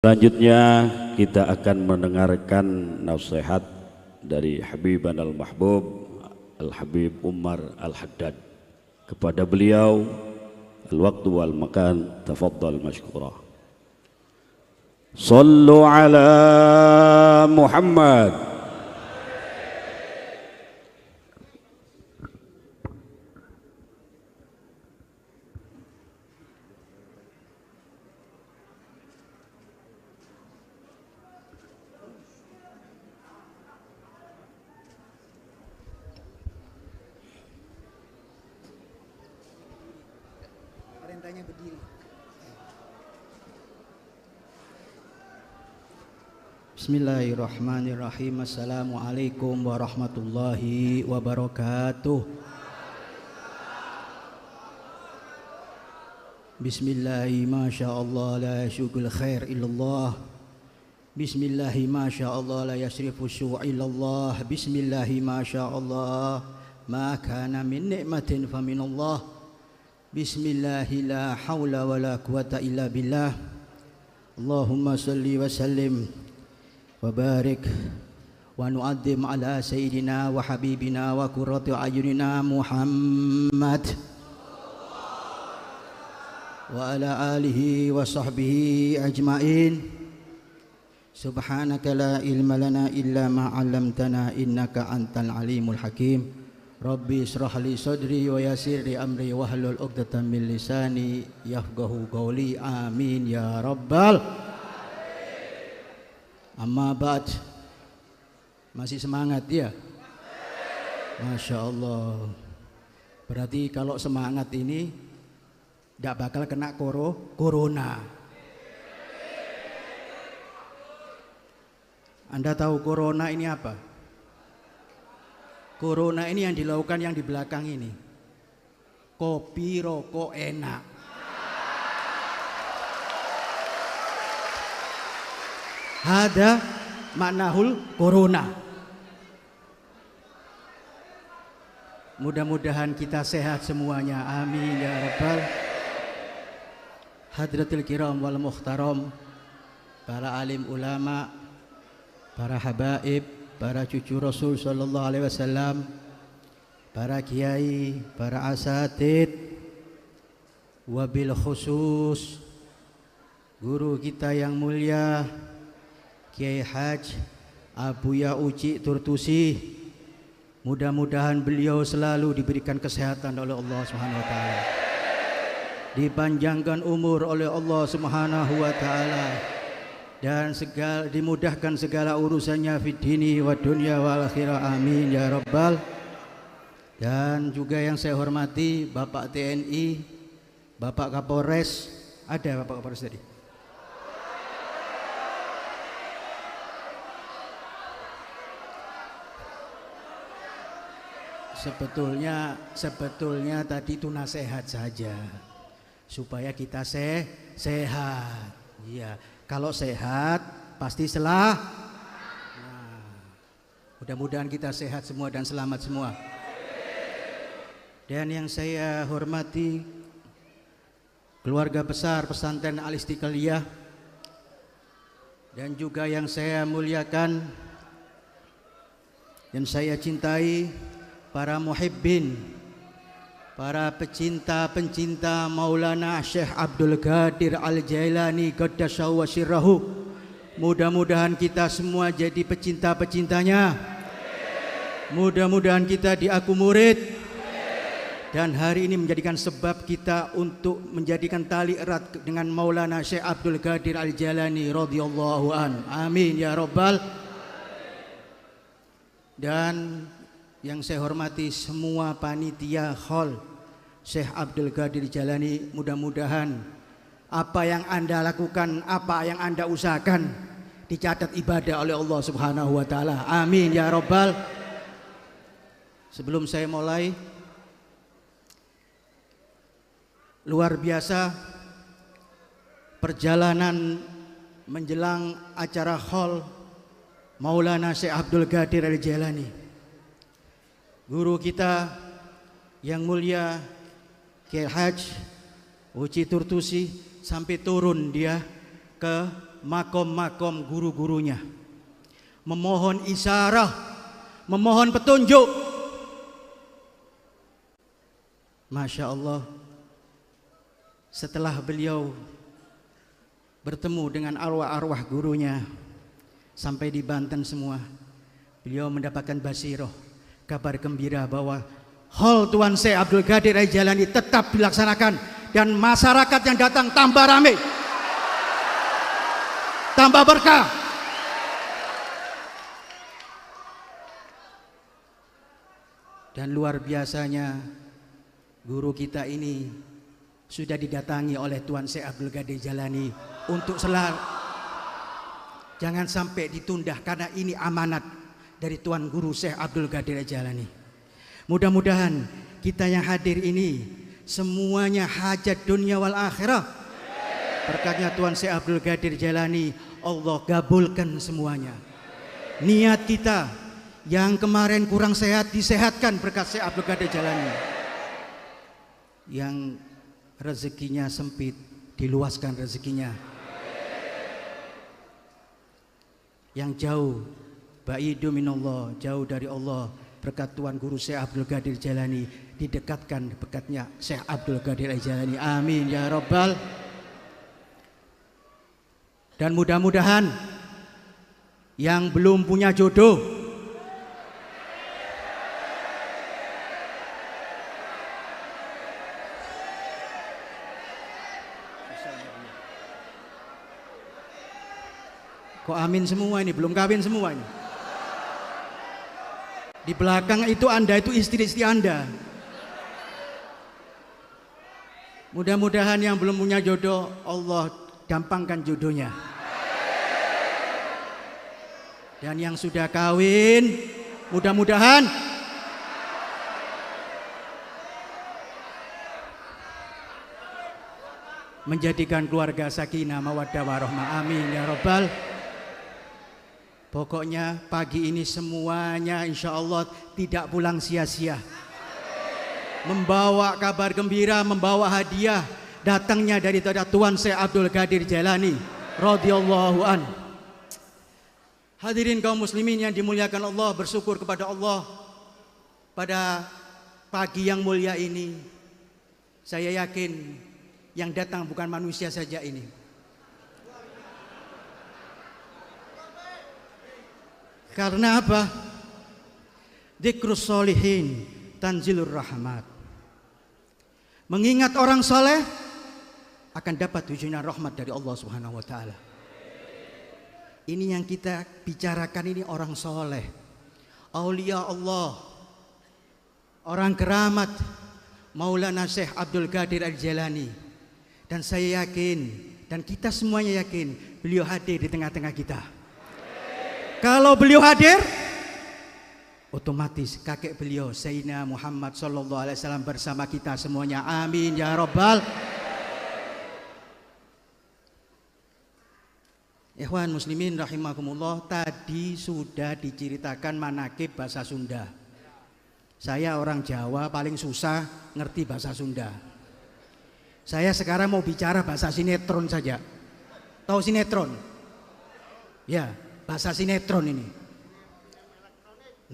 Selanjutnya kita akan mendengarkan nasihat dari Habiban al-Mahbub Al-Habib Umar Al-Haddad. Kepada beliau al-waqtu wal makan, tafaddal mashkura. Sallu ala Muhammad. Perintahnya berdiri. Bismillahirrahmanirrahim. Assalamualaikum warahmatullahi wabarakatuh. Bismillahi masyaallah la syughul khair illallah. Bismillahi masyaallah la yasrifu su' illallah. Bismillahi masyaallah ma kana min ni'matin fa minallah. Bismillahi la hawla wa la quwata illa billah. Allahumma salli wa sallim wa barik wa nu'addim ala sayyidina wa habibina wa qurrati ayunina Muhammad wa ala alihi wa sahbihi ajma'in. Subhanaka la ilma lana illa ma 'allamtana innaka antal alimul hakim. Rabbi israh li sadri wa yassir li amri wahlul 'uqdatam min lisani yafqahu qawli. Amin ya rabbal. Amma ba'd. Masih semangat ya? Masya Allah. Berarti kalau semangat ini tidak bakal kena corona. Anda tahu corona ini apa? Corona ini yang dilakukan yang di belakang ini. Kopi, rokok enak. Hada maknahul corona. Mudah-mudahan kita sehat semuanya. Amin ya rabbal. Hadratil kiram wal muhtaram, para alim ulama, para habaib, para cucu Rasul sallallahu alaihi wasallam, para kiai, para asatid, wabil khusus guru kita yang mulia Kiai Haj Abuya Uci Turtusi. Mudah-mudahan beliau selalu diberikan kesehatan oleh Allah Subhanahu wa taala, dipanjangkan umur oleh Allah Subhanahu wa taala, dan dimudahkan segala urusannya fid dini wa dunya wal akhirah. Amin ya rabbal. Dan juga yang saya hormati Bapak TNI, Bapak Kapolres. Ada Bapak Kapolres tadi? Sebetulnya tadi itu nasihat saja supaya kita sehat. Iya. Kalau sehat pasti nah, mudah-mudahan kita sehat semua dan selamat semua. Dan yang saya hormati keluarga besar pesantren Al Istiqlaliyah, dan juga yang saya muliakan dan saya cintai para muhibbin, para pecinta-pencinta Maulana Syekh Abdul Qadir Al-Jailani Qaddasyahu wa sirrahu. Mudah-mudahan kita semua jadi pecinta-pecintanya. Mudah-mudahan kita diaku murid. Dan hari ini menjadikan sebab kita untuk menjadikan tali erat dengan Maulana Syekh Abdul Qadir Al-Jailani radhiyallahu an. Amin ya rabbal. Dan yang saya hormati semua panitia hall Syekh Abdul Qadir Jailani, mudah-mudahan apa yang Anda lakukan, apa yang Anda usahakan dicatat ibadah oleh Allah Subhanahu wa taala. Amin ya rabbal. Sebelum saya mulai, luar biasa perjalanan menjelang acara hall Maulana Syekh Abdul Qadir Al-Jailani. Guru kita yang mulia Kiai Haj Uci Turtusi sampai turun dia ke makom-makom guru-gurunya, memohon isyarah, memohon petunjuk. Masya Allah, setelah beliau bertemu dengan arwah-arwah gurunya sampai di Banten semua, beliau mendapatkan basiroh, kabar gembira bahwa Haul Tuan Syekh Abdul Qadir Al-Jailani tetap dilaksanakan dan masyarakat yang datang tambah ramai, tambah berkah. Dan luar biasanya guru kita ini sudah didatangi oleh Tuan Syekh Abdul Qadir Jailani untuk jangan sampai ditunda karena ini amanat dari Tuan Guru Syekh Abdul Qadir Jailani. Mudah-mudahan kita yang hadir ini semuanya hajat dunia wal akhirah. Berkatnya Tuan Syekh Abdul Qadir Jailani Allah kabulkan semuanya. Niat kita yang kemarin kurang sehat disehatkan berkat Syekh Abdul Qadir Jailani. Yang rezekinya sempit diluaskan rezekinya. Yang jauh baidu minallah, jauh dari Allah, berkat Tuan Guru Syekh Abdul Qadir Jailani didekatkan berkatnya Syekh Abdul Qadir Jailani. Amin ya rabbal. Dan mudah-mudahan yang belum punya jodoh kok amin semua ini, belum kawin semua ini. Di belakang itu Anda itu istri-istri Anda. Mudah-mudahan yang belum punya jodoh Allah gampangkan jodohnya. Dan yang sudah kawin mudah-mudahan menjadikan keluarga sakinah mawaddah warahmah. Amin ya rabbal. Pokoknya pagi ini semuanya insya Allah tidak pulang sia-sia. Membawa kabar gembira, membawa hadiah datangnya dari Tuan Syekh Abdul Qadir Jailani radhiyallahu an. Hadirin kaum muslimin yang dimuliakan Allah, bersyukur kepada Allah pada pagi yang mulia ini. Saya yakin yang datang bukan manusia saja ini. Karena apa? Dzikrus sholihin tanzilur rahmat. Mengingat orang soleh akan dapat tujuan rahmat dari Allah Subhanahu wa taala. Ini yang kita bicarakan ini orang soleh, aulia Allah, orang keramat, Maulana Syekh Abdul Qadir Al-Jailani. Dan saya yakin dan kita semuanya yakin beliau hadir di tengah-tengah kita. Kalau beliau hadir, otomatis kakek beliau Sayyidina Muhammad sallallahu alaihi wasallam bersama kita semuanya. Amin ya rabbal. Ikhwan muslimin rahimakumullah, tadi sudah diceritakan manakib bahasa Sunda. Saya orang Jawa paling susah ngerti bahasa Sunda. Saya sekarang mau bicara bahasa sinetron saja. Tahu sinetron? Ya, bahasa sinetron ini.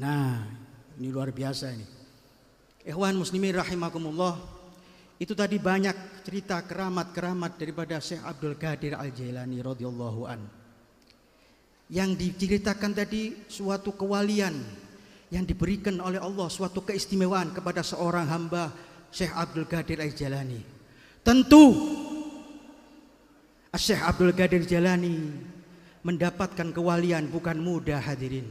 Nah, ini luar biasa ini. Ikhwan muslimin rahimakumullah, itu tadi banyak cerita keramat-keramat daripada Syekh Abdul Qadir Al-Jailani radhiyallahu an. Yang diceritakan tadi suatu kewalian yang diberikan oleh Allah, suatu keistimewaan kepada seorang hamba Syekh Abdul Qadir Al-Jailani. Tentu Syekh Abdul Qadir Jailani mendapatkan kewalian bukan mudah hadirin.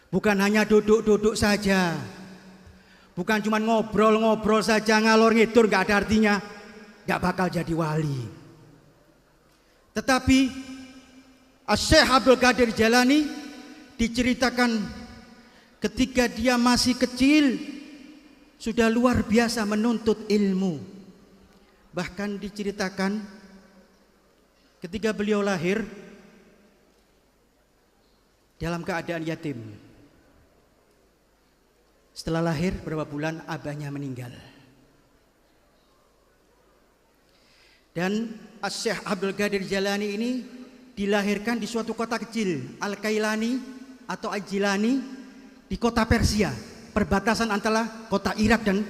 Bukan hanya duduk-duduk saja, bukan cuma ngobrol-ngobrol saja ngalor ngidur gak ada artinya, gak bakal jadi wali. Tetapi Syekh Abdul Qadir Jailani diceritakan ketika dia masih kecil sudah luar biasa menuntut ilmu. Bahkan diceritakan ketika beliau lahir dalam keadaan yatim. Setelah lahir beberapa bulan abahnya meninggal. Dan Syekh Abdul Qadir Jailani ini dilahirkan di suatu kota kecil, Al-Kailani atau Al-Jilani, di kota Persia, perbatasan antara kota Irak dan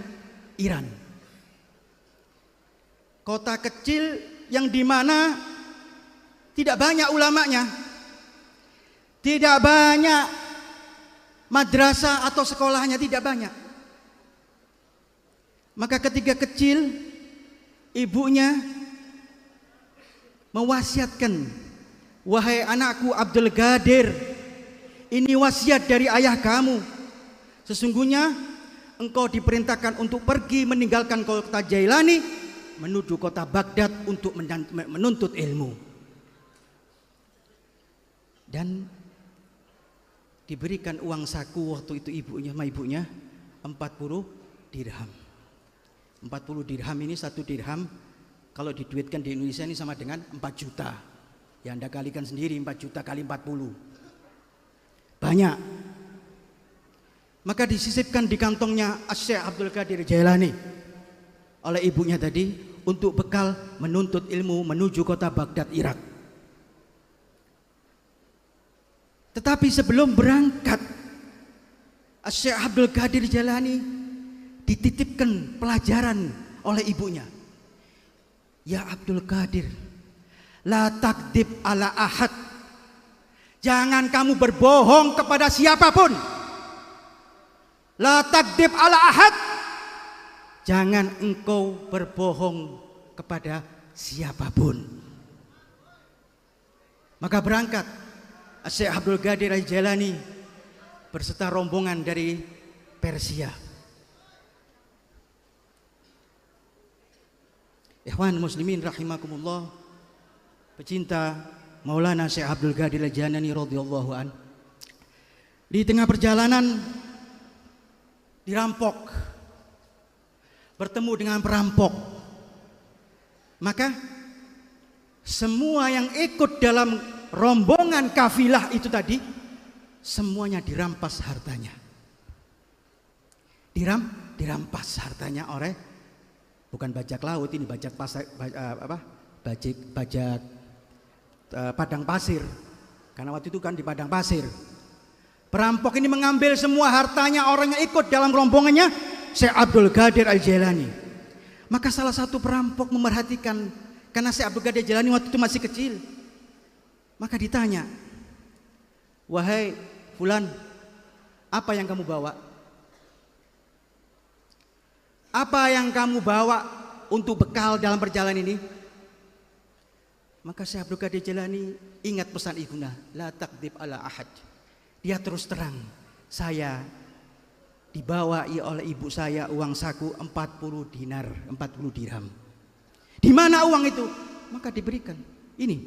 Iran. Kota kecil yang dimana tidak banyak ulamanya, tidak banyak madrasah atau sekolahnya, tidak banyak. Maka ketika kecil, ibunya mewasiatkan, wahai anakku Abdul Qadir, ini wasiat dari ayah kamu. Sesungguhnya engkau diperintahkan untuk pergi meninggalkan kota Jailani menuju kota Baghdad untuk menuntut ilmu. Dan diberikan uang saku waktu itu ibunya 40 dirham. 40 dirham ini, satu dirham kalau diduitkan di Indonesia ini sama dengan 4 juta. Ya Anda kalikan sendiri, 4 juta kali 40. Banyak. Maka disisipkan di kantongnya Syekh Abdul Qadir Jailani oleh ibunya tadi untuk bekal menuntut ilmu menuju kota Baghdad, Irak. Tetapi sebelum berangkat, Syekh Abdul Qadir Jailani dititipkan pelajaran oleh ibunya. Ya Abdul Qadir, la takdib ala ahad. Jangan kamu berbohong kepada siapapun. La takdib ala ahad. Jangan engkau berbohong kepada siapapun. Maka berangkat Syekh Abdul Qadir Jailani berserta rombongan dari Persia. Ikhwan muslimin rahimakumullah, pecinta Maulana Syekh Abdul Qadir Jailani radhiyallahu an. Di tengah perjalanan dirampok, bertemu dengan perampok. Maka semua yang ikut dalam rombongan kafilah itu tadi semuanya dirampas hartanya. Dirampas hartanya oleh, bukan bajak laut, ini bajak padang pasir. Karena waktu itu kan di padang pasir. Perampok ini mengambil semua hartanya orang yang ikut dalam rombongannya Syekh Abdul Qadir Jailani. Maka salah satu perampok memerhatikan, karena Syekh Abdul Qadir Jailani waktu itu masih kecil. Maka ditanya, wahai fulan, apa yang kamu bawa? Apa yang kamu bawa untuk bekal dalam perjalanan ini? Maka Syekh Abdul Qadir Jailani ingat pesan ibunda, la takdib ala ahad. Dia terus terang, saya dibawa oleh ibu saya uang saku 40 dinar, 40 dirham. Di mana uang itu? Maka diberikan. Ini,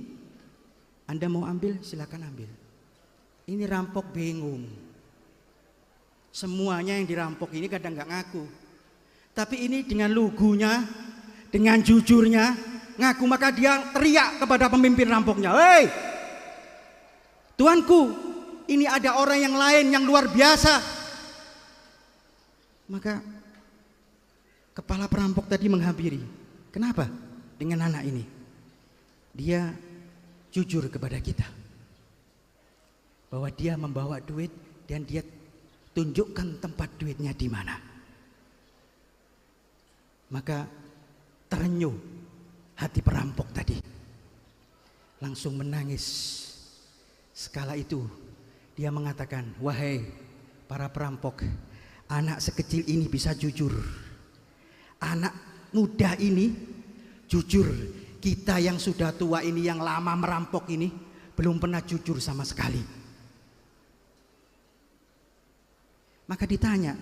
Anda mau ambil, silakan ambil. Ini rampok bingung. Semuanya yang dirampok ini kadang nggak ngaku. Tapi ini dengan lugunya, dengan jujurnya ngaku, maka dia teriak kepada pemimpin rampoknya, "Hei, tuanku, ini ada orang yang lain yang luar biasa." Maka kepala perampok tadi menghampiri. Kenapa dengan anak ini? Dia jujur kepada kita bahwa dia membawa duit dan dia tunjukkan tempat duitnya di mana. Maka terenyuh hati perampok tadi, langsung menangis. Sekala itu dia mengatakan, wahai para perampok, anak sekecil ini bisa jujur. Anak muda ini jujur. Kita yang sudah tua ini, yang lama merampok ini, belum pernah jujur sama sekali. Maka ditanya,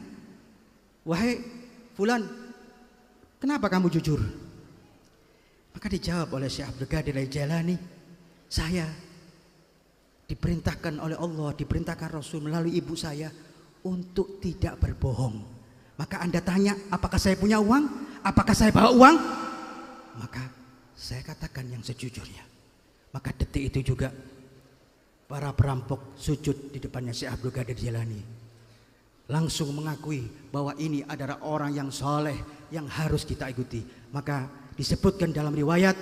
wahai fulan, kenapa kamu jujur? Maka dijawab oleh Syekh Abdul Qadir Jailani, saya diperintahkan oleh Allah, diperintahkan Rasul melalui ibu saya untuk tidak berbohong. Maka Anda tanya, apakah saya punya uang? Apakah saya bawa uang? Maka saya katakan yang sejujurnya. Maka detik itu juga para perampok sujud di depannya Syekh Abdul Qadir Jailani, langsung mengakui bahwa ini adalah orang yang soleh yang harus kita ikuti. Maka disebutkan dalam riwayat,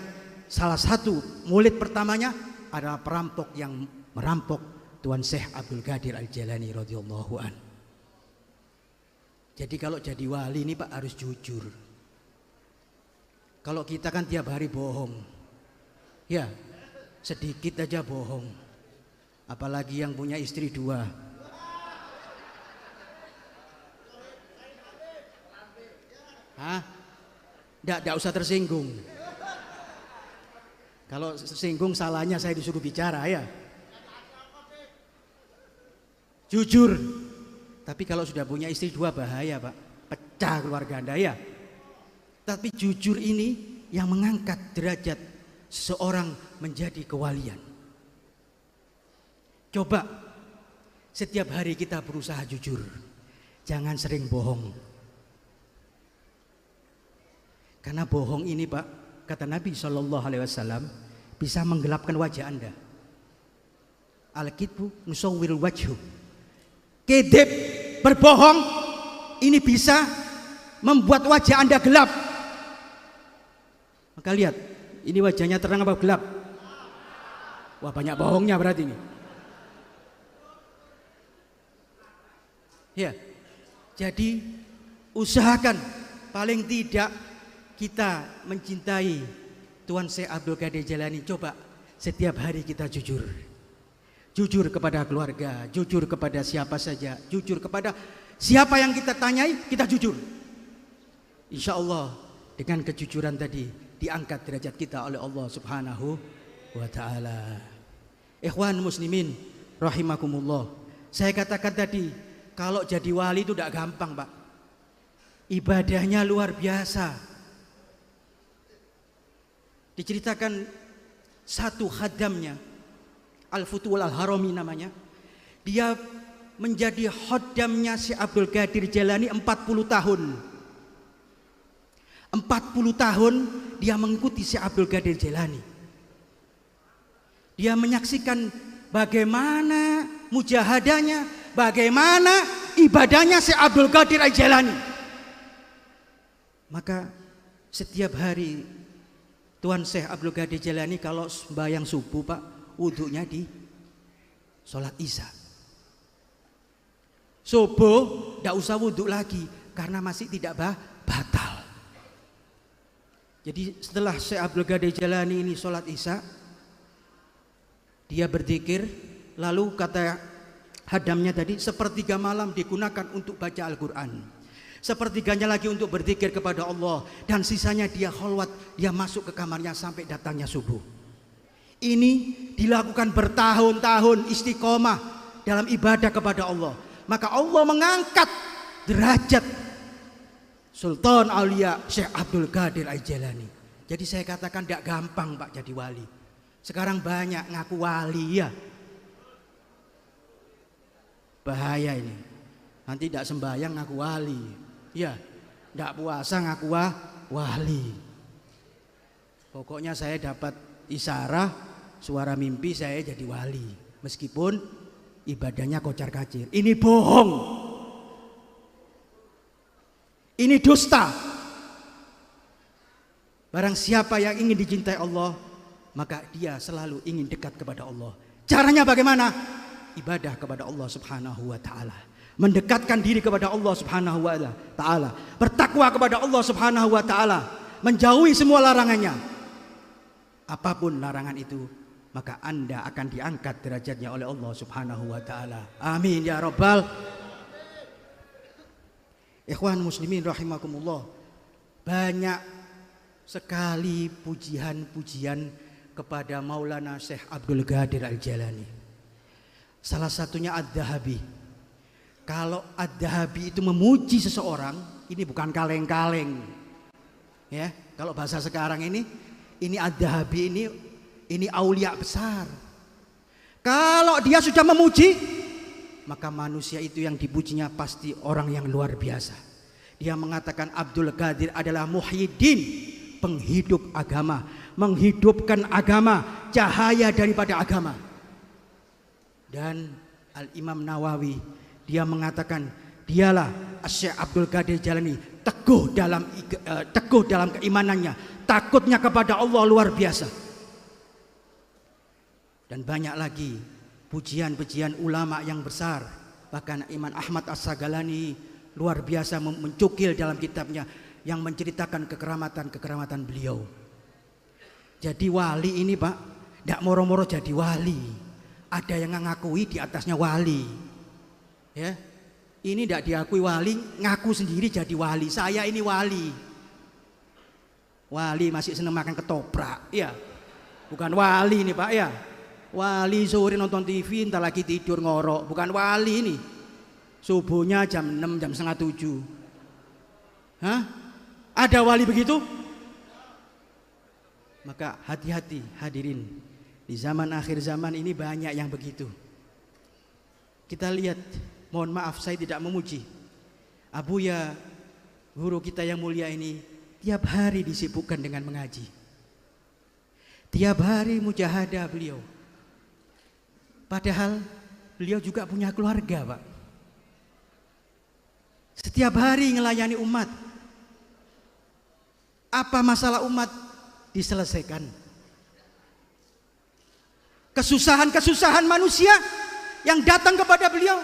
salah satu murid pertamanya adalah perampok yang merampok Tuan Syekh Abdul Qadir Al-Jailani radhiyallahu an. Jadi kalau jadi wali ini Pak harus jujur. Kalau kita kan tiap hari bohong, ya sedikit aja bohong. Apalagi yang punya istri 2. Hah? Nggak usah tersinggung. Kalau tersinggung salahnya saya disuruh bicara ya. Jujur. Tapi kalau sudah punya istri 2 bahaya Pak. Pecah keluarga Anda ya. Tapi jujur ini yang mengangkat derajat seseorang menjadi kewalian. Coba setiap hari kita berusaha jujur. Jangan sering bohong. Karena bohong ini Pak, kata Nabi SAW, bisa menggelapkan wajah Anda. Al-kidbu musawwirul wajhu. Kedip, berbohong, ini bisa membuat wajah Anda gelap. Maka lihat, ini wajahnya terang apa gelap? Wah, banyak bohongnya berarti ini. Ya, jadi usahakan paling tidak kita mencintai Tuan Syekh Abdul Qadir Jailani. Coba setiap hari kita jujur. Jujur kepada keluarga, jujur kepada siapa saja, jujur kepada siapa yang kita tanyai, kita jujur. Insya Allah dengan kejujuran tadi diangkat derajat kita oleh Allah Subhanahu wa ta'ala. Ikhwan muslimin rahimakumullah. Saya katakan tadi, kalau jadi wali itu tidak gampang Pak. Ibadahnya luar biasa. Diceritakan satu khadamnya, Al-Futuwal Al-Harami namanya. Dia menjadi khaddamnya Syekh Abdul Qadir Jailani 40 tahun. 40 tahun dia mengikuti Syekh Abdul Qadir Jailani. Dia menyaksikan bagaimana mujahadahnya, bagaimana ibadahnya Syekh Abdul Qadir Jailani. Maka setiap hari Tuan Syekh Abdul Qadir Jailani kalau sembahyang subuh Pak, wudhunya di sholat isya. Subuh tidak usah wudhu lagi karena masih tidak batal. Jadi setelah Syekh Abdul Qadir Jailani ini sholat isya, dia berzikir, lalu kata hadamnya tadi, sepertiga malam digunakan untuk baca Al-Quran. Sepertiganya lagi untuk berzikir kepada Allah, dan sisanya dia kholwat, dia masuk ke kamarnya sampai datangnya subuh. Ini dilakukan bertahun-tahun istiqomah dalam ibadah kepada Allah. Maka Allah mengangkat derajat Sultan Aulia Syekh Abdul Qadir Al-Jailani. Jadi saya katakan tidak gampang Pak jadi wali. Sekarang banyak ngaku wali ya. Bahaya ini. Nanti tidak sembahyang ngaku wali. Ya, tidak puasa ngaku wali. Pokoknya saya dapat isyarah, suara mimpi saya jadi wali. Meskipun ibadahnya kocar kacir. Ini bohong. Ini dusta. Barang siapa yang ingin dicintai Allah, maka dia selalu ingin dekat kepada Allah. Caranya bagaimana? Ibadah kepada Allah Subhanahu wa ta'ala. Mendekatkan diri kepada Allah Subhanahu wa ta'ala, bertakwa kepada Allah Subhanahu wa ta'ala, menjauhi semua larangannya. Apapun larangan itu, maka Anda akan diangkat derajatnya oleh Allah Subhanahu wa ta'ala. Amin ya rabbal. Ikhwan muslimin rahimakumullah. Banyak sekali pujian-pujian kepada Maulana Syekh Abdul Qadir Al-Jailani. Salah satunya Ad-Dahabi. Kalau Ad-Dahabi itu memuji seseorang, ini bukan kaleng-kaleng. Ya, kalau bahasa sekarang ini Ad-Dahabi ini aulia besar. Kalau dia sudah memuji, maka manusia itu yang dipujinya pasti orang yang luar biasa. Dia mengatakan Abdul Qadir adalah muhyiddin, penghidup agama, menghidupkan agama, cahaya daripada agama. Dan Al-Imam Nawawi dia mengatakan dialah Syekh Abdul Qadir Jailani teguh dalam keimanannya, takutnya kepada Allah luar biasa. Dan banyak lagi pujian-pujian ulama yang besar. Bahkan Imam Ahmad As-Sagalani luar biasa mencukil dalam kitabnya yang menceritakan kekeramatan beliau. Jadi wali ini Pak, tidak moro-moro jadi wali. Ada yang ngakui di atasnya wali. Ya, ini tidak diakui wali, ngaku sendiri jadi wali. Saya ini wali. Wali masih senang makan ketoprak, ya. Bukan wali ini Pak ya. Wali sore nonton TV, entar lagi tidur ngorok. Bukan wali ini. Subuhnya jam 6, jam setengah 7. Hah? Ada wali begitu? Maka hati-hati hadirin. Di zaman akhir zaman ini banyak yang begitu. Kita lihat, mohon maaf saya tidak memuji. Abuya, guru kita yang mulia ini, tiap hari disibukkan dengan mengaji. Tiap hari mujahadah beliau. Padahal beliau juga punya keluarga Pak. Setiap hari melayani umat. Apa masalah umat diselesaikan. Kesusahan-kesusahan manusia yang datang kepada beliau,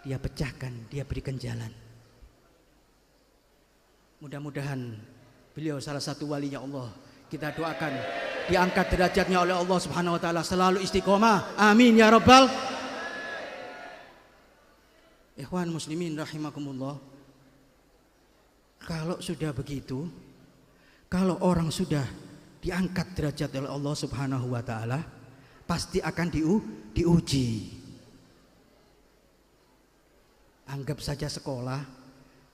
dia pecahkan, dia berikan jalan. Mudah-mudahan beliau salah satu walinya Allah. Kita doakan diangkat derajatnya oleh Allah Subhanahu wa taala, selalu istiqomah. Amin ya rabbal. Ikhwan muslimin rahimakumullah. Kalau sudah begitu, kalau orang sudah diangkat derajat oleh Allah Subhanahu wa taala, pasti akan diuji. Anggap saja sekolah,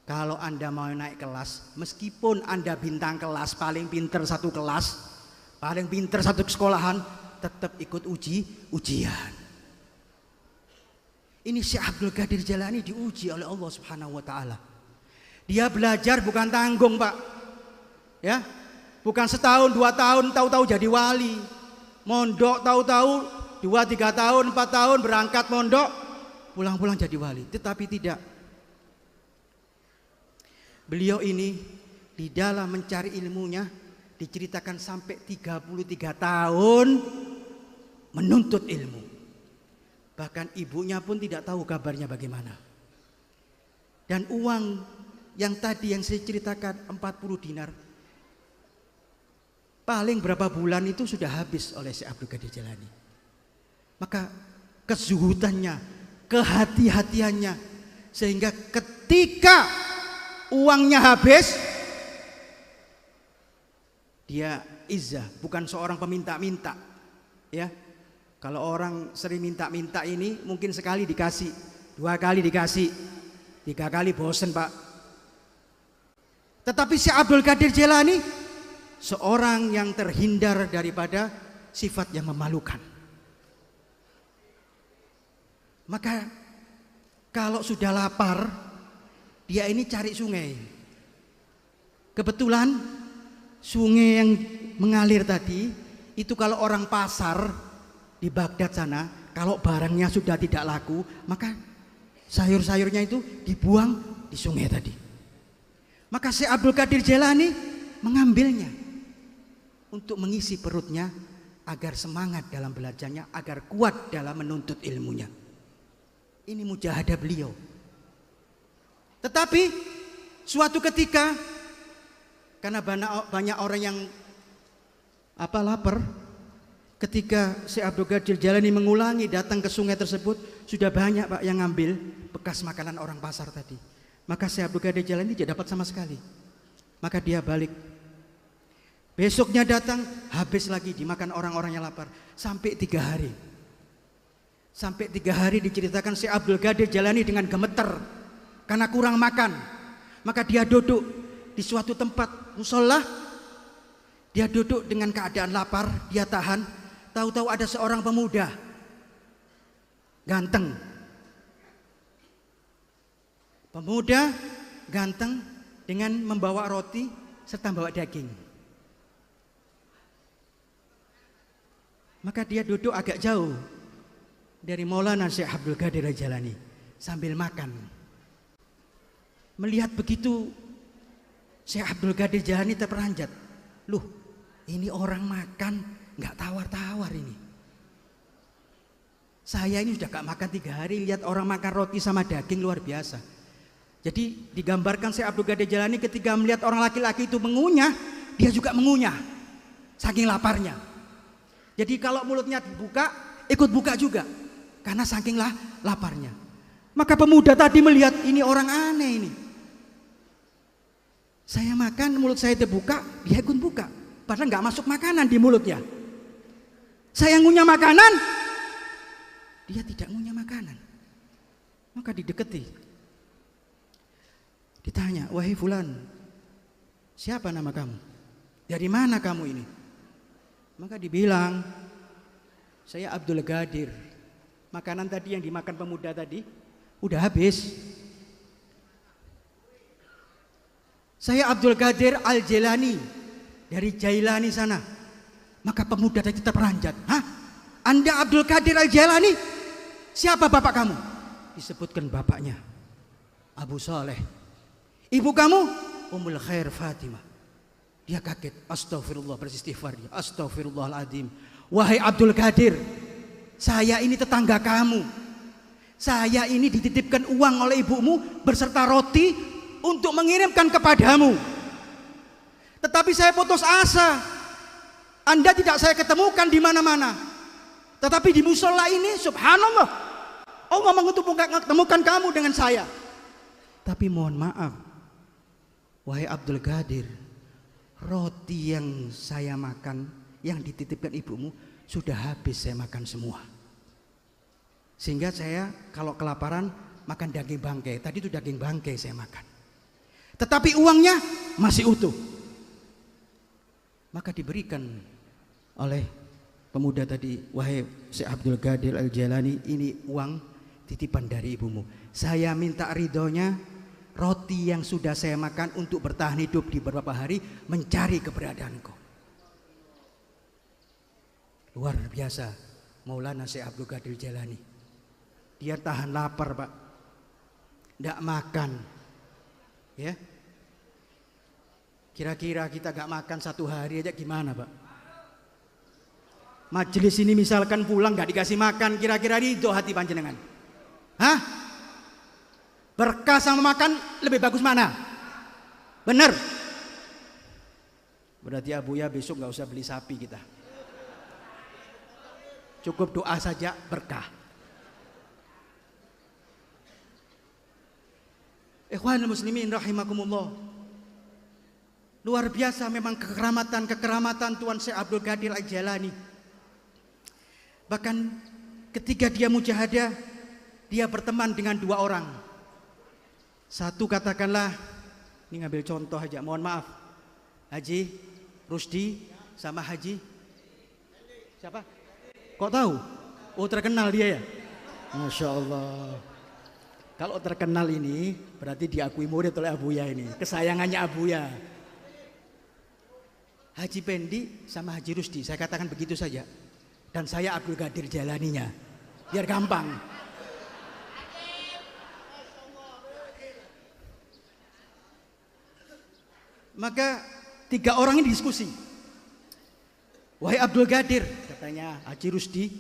kalau Anda mau naik kelas, meskipun Anda bintang kelas, paling pinter satu kelas, paling pinter satu sekolahan, tetap ikut ujian. Ini Syekh Abdul Qadir Jailani diuji oleh Allah Subhanahu wa taala. Dia belajar bukan tanggung, Pak. Ya. Bukan setahun, 2 tahun tahu-tahu jadi wali. Mondok tahu-tahu 2, 3 tahun, 4 tahun berangkat mondok, pulang-pulang jadi wali. Tetapi tidak. Beliau ini di dalam mencari ilmunya diceritakan sampai 33 tahun menuntut ilmu. Bahkan ibunya pun tidak tahu kabarnya bagaimana. Dan uang yang tadi yang saya ceritakan 40 dinar, paling berapa bulan itu sudah habis oleh Syekh Abdul Qadir Jailani. Maka kezuhudannya, kehati-hatiannya, sehingga ketika uangnya habis, dia izzah, bukan seorang peminta-minta. Ya, kalau orang sering minta-minta ini mungkin sekali dikasih, 2 kali dikasih, 3 kali bosen Pak. Tetapi Syekh Abdul Qadir Jailani seorang yang terhindar daripada sifat yang memalukan. Maka kalau sudah lapar, dia ini cari sungai. Kebetulan sungai yang mengalir tadi itu kalau orang pasar di Baghdad sana, kalau barangnya sudah tidak laku, maka sayur-sayurnya itu dibuang di sungai tadi. Maka Syekh Abdul Qadir Jailani mengambilnya untuk mengisi perutnya agar semangat dalam belajarnya, agar kuat dalam menuntut ilmunya. Ini mujahadah beliau. Tetapi suatu ketika, karena banyak orang yang lapar, ketika Syekh Abdul Qadir Jailani mengulangi datang ke sungai tersebut, sudah banyak Pak yang ngambil bekas makanan orang pasar tadi. Maka Syekh Abdul Qadir Jailani tidak dapat sama sekali. Maka dia balik. Besoknya datang, habis lagi dimakan orang-orang yang lapar. Sampai 3 hari. Sampai 3 hari diceritakan Syekh Abdul Qadir Jailani dengan gemeter karena kurang makan. Maka dia duduk di suatu tempat mushola. Dia duduk dengan keadaan lapar, dia tahan. Tahu-tahu ada seorang pemuda ganteng. Pemuda ganteng dengan membawa roti serta membawa daging. Maka dia duduk agak jauh dari Maulana Syekh Abdul Qadir Jailani sambil makan. Melihat begitu Syekh Abdul Qadir Jailani terperanjat. Loh, ini orang makan nggak tawar-tawar ini. Saya ini sudah gak makan 3 hari, lihat orang makan roti sama daging luar biasa. Jadi digambarkan Syekh Abdul Qadir Jailani ketika melihat orang laki-laki itu mengunyah, dia juga mengunyah, saking laparnya. Jadi kalau mulutnya dibuka, ikut buka juga, karena saking laparnya. Maka pemuda tadi melihat ini orang aneh ini. Saya makan, mulut saya terbuka, dia ikut buka. Padahal nggak masuk makanan di mulutnya. Saya ngunyah makanan, dia tidak ngunyah makanan. Maka didekati. Ditanya, wahai fulan, siapa nama kamu? Dari mana kamu ini? Maka dibilang, saya Abdul Qadir. Makanan tadi yang dimakan pemuda tadi, udah habis. Saya Abdul Qadir Al-Jailani, dari Jailani sana. Maka pemuda tadi terperanjat. Hah? Anda Abdul Qadir Al-Jailani? Siapa bapak kamu? Disebutkan bapaknya, Abu Saleh. Ibu kamu? Ummul Khair Fatimah. Dia kaget. Astaghfirullah, beristighfar. Astaghfirullahaladzim. Wahai Abdul Qadir, saya ini tetangga kamu. Saya ini dititipkan uang oleh ibumu beserta roti untuk mengirimkan kepadamu. Tetapi saya putus asa. Anda tidak saya ketemukan di mana-mana. Tetapi di musola ini, subhanallah, Allah mengetemukan kamu dengan saya. Tapi mohon maaf, wahai Abdul Qadir, roti yang saya makan, yang dititipkan ibumu, sudah habis saya makan semua. Sehingga saya kalau kelaparan makan daging bangkai. Tadi itu daging bangkai saya makan. Tetapi uangnya masih utuh. Maka diberikan oleh pemuda tadi, wahai Syekh Abdul Qadir Al-Jailani, ini uang titipan dari ibumu. Saya minta ridhonya, roti yang sudah saya makan untuk bertahan hidup di beberapa hari, mencari keberadaanku. Luar biasa Maulana Syekh Abdul Qadir Jailani. Dia tahan lapar, Pak. Tidak makan. Ya. Kira-kira kita gak makan 1 hari aja gimana, Pak? Majelis ini misalkan pulang gak dikasih makan, kira-kira ridho hati panjenengan? Hah? Berkah sama makan lebih bagus mana? Bener? Berarti Abuya besok gak usah beli sapi kita. Cukup doa saja berkah. Ikhwanul muslimin rahimakumullah. Luar biasa memang kekeramatan Tuan Syekh Abdul Qadir Al-Jailani. Bahkan ketika dia mujahadah, dia berteman dengan 2 orang. Satu katakanlah, ini ngambil contoh aja, mohon maaf, Haji Rusdi sama Haji siapa? Kok tahu? Oh, terkenal dia ya? Masya Allah. Kalau terkenal ini berarti diakui murid oleh Abuya ini, kesayangannya Abuya. Haji Pendi sama Haji Rusdi, saya katakan begitu saja. Dan saya Abdul Qadir Jailaninya, biar gampang. Maka 3 orang ini diskusi. Wahai Abdul Qadir, katanya Haji Rusdi,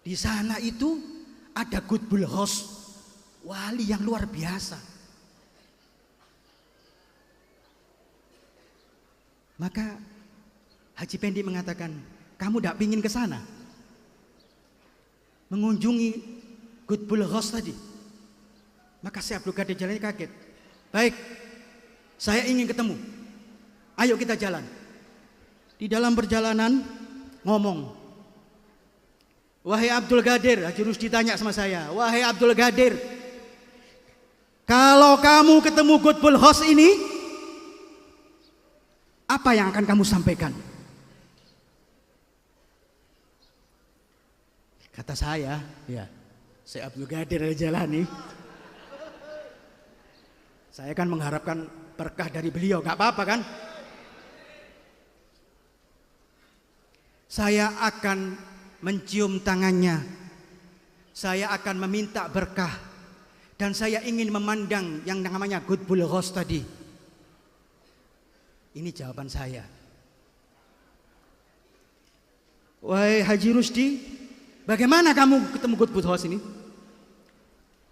di sana itu ada Qutbul Ghaus, wali yang luar biasa. Maka Haji Pendi mengatakan, kamu tidak ingin ke sana mengunjungi Qutbul Ghaus tadi? Maka Syekh Abdul Qadir Jailani kaget. Baik, saya ingin ketemu. Ayo kita jalan. Di dalam perjalanan ngomong, wahai Abdul Qadir, Haji Rusdi tanya sama saya, wahai Abdul Qadir, kalau kamu ketemu Qutbul Ghaus ini, apa yang akan kamu sampaikan? Kata saya, ya, Syekh Abdul Qadir Al-Jailani, saya kan mengharapkan berkah dari beliau, gak apa-apa kan? Saya akan mencium tangannya, saya akan meminta berkah, dan saya ingin memandang yang namanya Qutbul Ghaus tadi. Ini jawaban saya. Wahai Haji Rusdi, bagaimana kamu ketemu Qutbul Ghaus ini?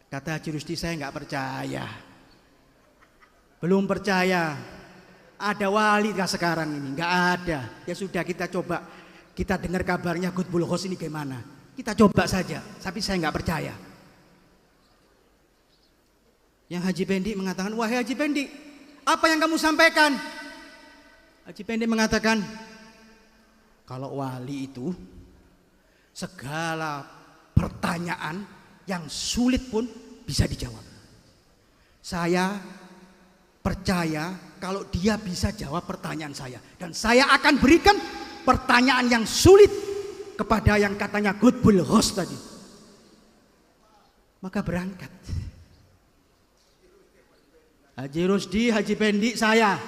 Kata Haji Rusdi, saya nggak percaya. Belum percaya. Ada wali nggak sekarang ini? Nggak ada. Ya sudah, kita coba. Kita dengar kabarnya Qutbul Ghaus ini gimana. Kita coba saja. Tapi saya nggak percaya. Yang Haji Pendi mengatakan, wahai Haji Pendi, apa yang kamu sampaikan? Haji Pendi mengatakan, kalau wali itu segala pertanyaan yang sulit pun bisa dijawab. Saya percaya kalau dia bisa jawab pertanyaan saya. Dan saya akan berikan pertanyaan yang sulit kepada yang katanya Qutbul Ghaus tadi. Maka berangkat Haji Rusdi, Haji Pendi, saya.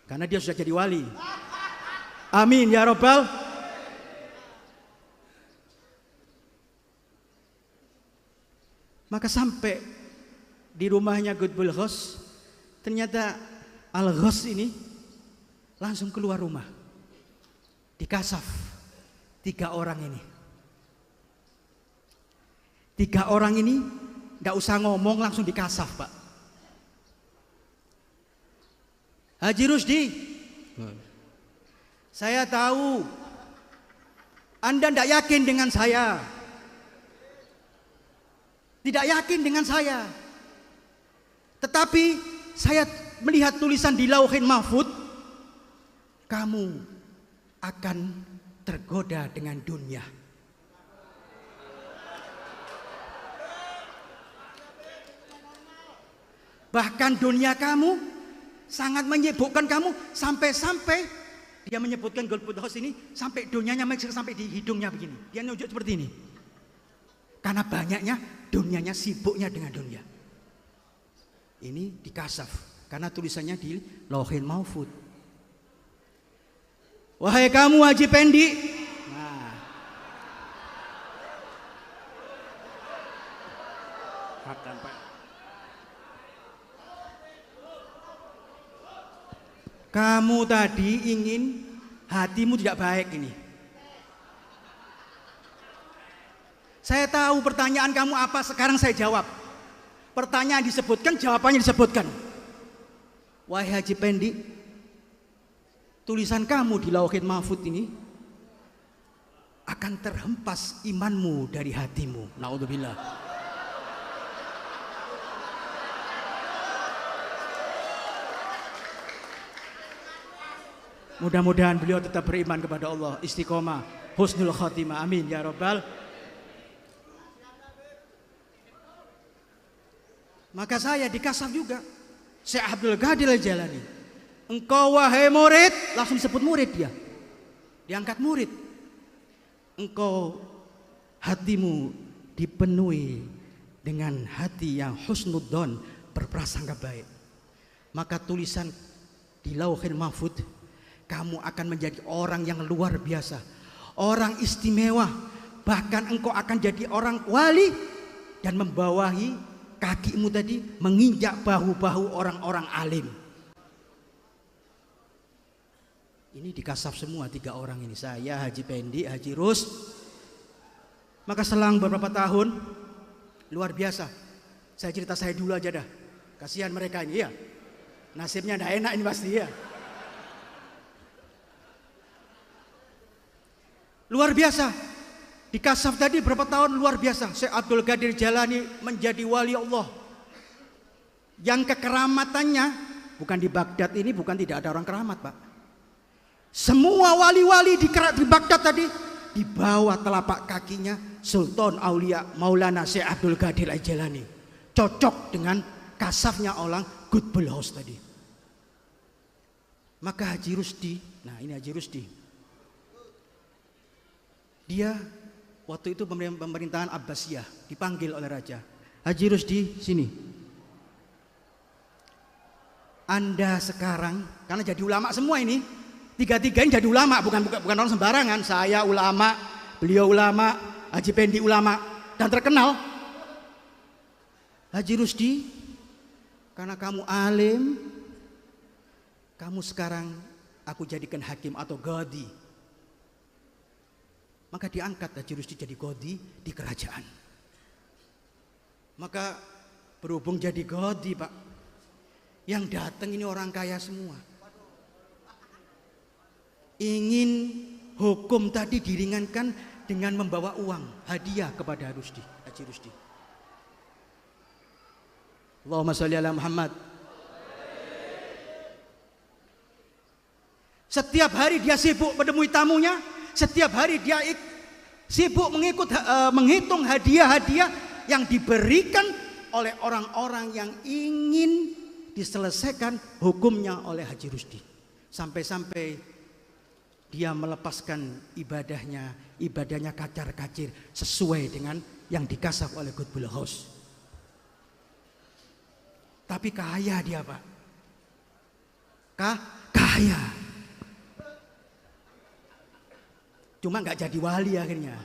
Karena dia sudah jadi wali. Amin ya Rabbal. Maka sampai di rumahnya Qutbul Ghaus, ternyata Al-Ghaus ini langsung keluar rumah. Dikasaf 3 orang ini. 3 orang ini nggak usah ngomong, langsung dikasaf, Pak. Haji Rusdi, saya tahu Anda tidak yakin dengan saya. Tidak yakin dengan saya. Tetapi saya melihat tulisan di Lauhin Mahfud, kamu akan tergoda dengan dunia. Bahkan dunia kamu sangat menyibukkan kamu, sampai-sampai dia menyebutkan Qutbul Ghaus ini sampai dunianya sampai di hidungnya begini. Dia nunjuk seperti ini. Karena banyaknya dunianya, sibuknya dengan dunia. Ini dikasaf karena tulisannya di Lauhin Mahfud. Wahai kamu Haji Pendi. Nah. Akan, Pak. Kamu tadi ingin, hatimu tidak baik ini. Saya tahu pertanyaan kamu apa, sekarang saya jawab. Pertanyaan disebutkan, jawabannya disebutkan. Wahai Haji Pendi, tulisan kamu di Lauhin Mahfud ini akan terhempas imanmu dari hatimu. Naudzubillah. Mudah-mudahan beliau tetap beriman kepada Allah, istiqomah, husnul khotimah, amin ya Rabbal. Maka saya dikasaf juga. Syekh Abdul Qadir Al-Jailani. Engkau wahai murid, langsung disebut murid dia. Diangkat murid. Engkau hatimu dipenuhi dengan hati yang husnudzon, berprasangka baik. Maka tulisan di Lauhin Mahfud, kamu akan menjadi orang yang luar biasa, orang istimewa. Bahkan engkau akan jadi orang wali dan membawahi kakimu tadi menginjak bahu-bahu orang-orang alim. Ini dikasaf semua 3 orang ini, saya, Haji Pendi, Haji Rus. Maka selang beberapa tahun, luar biasa. Saya cerita saya dulu aja dah. Kasihan mereka ini ya. Nasibnya tidak enak ini pasti ya. Luar biasa. Di kasaf tadi berapa tahun, luar biasa. Syekh Abdul Qadir Jailani menjadi wali Allah. Yang kekeramatannya bukan di Baghdad ini, bukan tidak ada orang keramat, Pak. Semua wali-wali di Baghdad tadi di bawah telapak kakinya Sultan Aulia Maulana Syekh Abdul Qadir Jailani. Cocok dengan kasafnya orang Qutbul Ghaus tadi. Maka Haji Rusdi, nah ini Haji Rusdi. Dia waktu itu pemerintahan Abbasiyah, dipanggil oleh raja. Haji Rusdi, sini. Anda sekarang, karena jadi ulama semua ini, 3-3 ini jadi ulama, bukan orang sembarangan. Saya ulama, beliau ulama, Haji Pendi ulama, dan terkenal. Haji Rusdi, karena kamu alim, kamu sekarang aku jadikan hakim atau qadhi. Maka diangkat Haji Rusdi jadi qadhi di kerajaan. Maka berhubung jadi qadhi, Pak, yang datang ini orang kaya semua. Ingin hukum tadi diringankan dengan membawa uang hadiah kepada Haji Rusdi. Allahumma sholli ala Muhammad. Setiap hari dia sibuk menemui tamunya, setiap hari dia sibuk menghitung hadiah-hadiah yang diberikan oleh orang-orang yang ingin diselesaikan hukumnya oleh Haji Rusdi. Sampai-sampai dia melepaskan ibadahnya kacar-kacir sesuai dengan yang dikasih oleh Qutbul Ghaus. Tapi kaya dia, Pak. Kaya. Cuma nggak jadi wali akhirnya.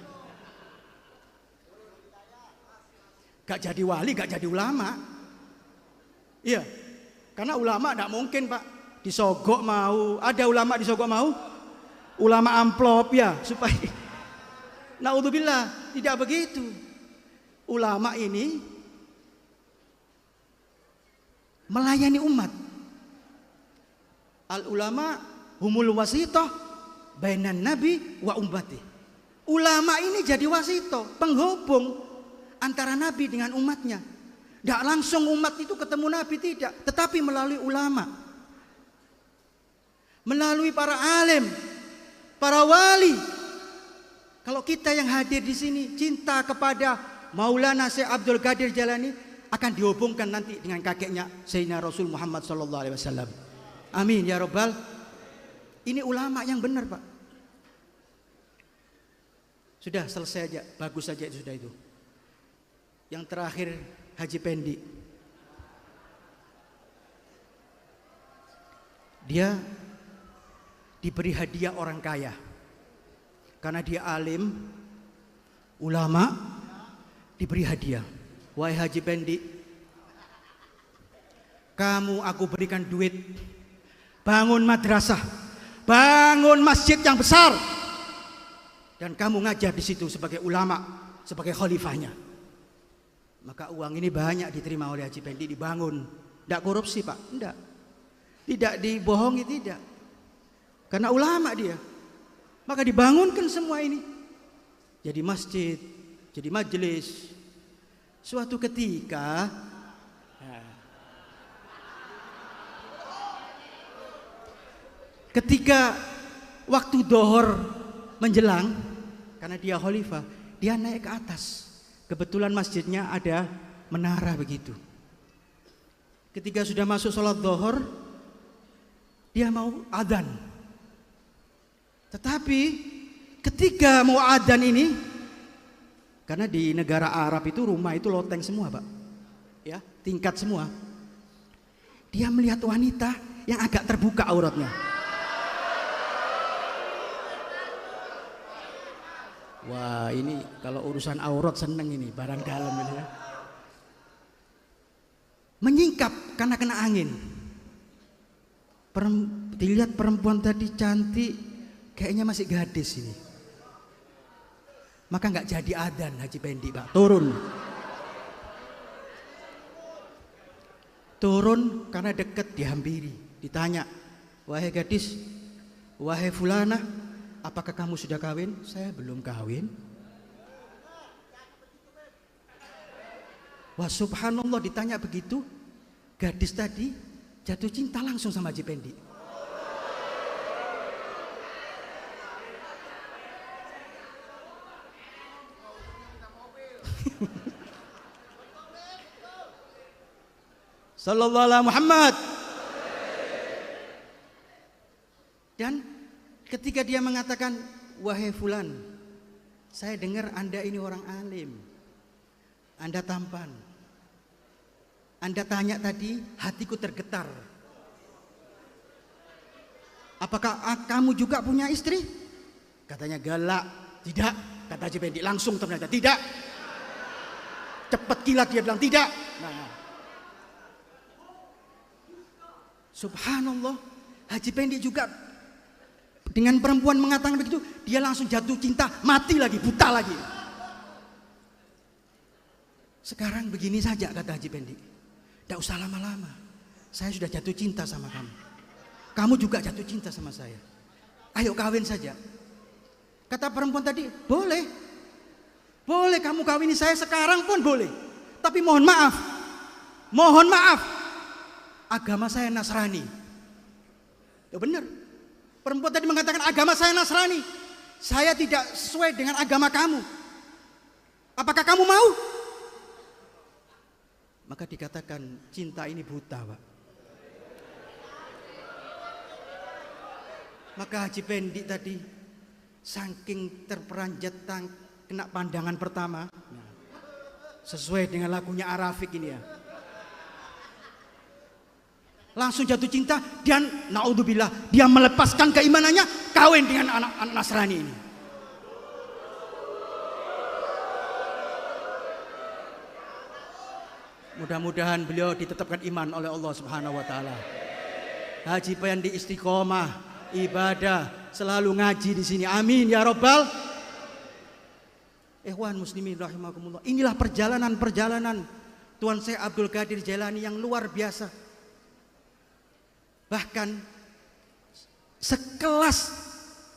Nggak jadi wali, nggak jadi ulama. Iya, karena ulama nggak mungkin, Pak, disogok mau. Ada ulama disogok mau? Ulama amplop ya, supaya. Naudzubillah, tidak begitu. Ulama ini melayani umat. Al ulama humul wasithah bainan nabi wa ummati. Ulama ini jadi wasithah, penghubung antara nabi dengan umatnya. Tidak langsung umat itu ketemu nabi, tidak, tetapi melalui ulama, melalui para alim, para wali. Kalau kita yang hadir di sini cinta kepada Maulana Syekh Abdul Qadir Jailani, akan dihubungkan nanti dengan kakeknya Sayyidina Rasul Muhammad sallallahu alaihi wasallam. Amin ya rabbal. Ini ulama yang benar, Pak. Sudah selesai aja, bagus saja itu sudah itu. Yang terakhir Haji Pendi. Dia diberi hadiah orang kaya. Karena dia alim, ulama, diberi hadiah. Wahai Haji Pendi, kamu aku berikan duit, bangun madrasah, bangun masjid yang besar, dan kamu ngajar di situ sebagai ulama, sebagai khalifahnya. Maka uang ini banyak diterima oleh Haji Pendi, dibangun. Tidak korupsi, Pak, tidak. Tidak dibohongi, tidak. Karena ulama dia. Maka dibangunkan semua ini. Jadi masjid, jadi majelis. Suatu ketika waktu dohor menjelang, karena dia khalifah, dia naik ke atas. Kebetulan masjidnya ada menara begitu. Ketika sudah masuk sholat dohor, dia mau adzan. Tetapi ketika mau adzan ini, karena di negara Arab itu rumah itu loteng semua, Pak, ya, tingkat semua. Dia melihat wanita yang agak terbuka auratnya. Wah, ini kalau urusan aurat seneng ini, barang dalam ini ya. Menyingkap karena kena angin. Dilihat perempuan tadi cantik, kayaknya masih gadis ini. Maka nggak jadi adzan Haji Pendi, Pak. Turun karena dekat, dihampiri, ditanya, wahai gadis, wahai fulana, apakah kamu sudah kawin? Saya belum kawin. Wah, subhanallah, ditanya begitu, gadis tadi jatuh cinta langsung sama Haji Pendi. Sallallahu alaihi Muhammad. Dan ketika dia mengatakan, wahai fulan, saya dengar Anda ini orang alim, Anda tampan, Anda tanya tadi, hatiku tergetar. Apakah kamu juga punya istri? Katanya galak. Tidak, kata Haji Pendi langsung ternyata tidak. Cepat kilat dia bilang tidak. Nah, subhanallah, Haji Pendi juga dengan perempuan mengatakan begitu, dia langsung jatuh cinta, mati lagi, buta lagi. Sekarang begini saja kata Haji Pendi, tidak usah lama-lama, saya sudah jatuh cinta sama kamu, kamu juga jatuh cinta sama saya, ayo kawin saja. Kata perempuan tadi, boleh, boleh kamu kawini saya sekarang pun boleh, tapi mohon maaf, agama saya Nasrani. Ya benar, perempuan tadi mengatakan agama saya Nasrani, saya tidak sesuai dengan agama kamu, apakah kamu mau? Maka dikatakan cinta ini buta, Pak. Maka Haji Pendi tadi saking terperanjat kena pandangan pertama, sesuai dengan lagunya Arafik ini ya, langsung jatuh cinta dan naudzubillah dia melepaskan keimanannya, kawin dengan anak Nasrani ini. Mudah-mudahan beliau ditetapkan iman oleh Allah Subhanahu wa taala. Haji Pendi istiqomah, ibadah, selalu ngaji di sini. Amin ya rabbal. Ikhwan muslimin rahimakumullah. Inilah perjalanan Tuan Syekh Abdul Qadir Jailani yang luar biasa. Bahkan sekelas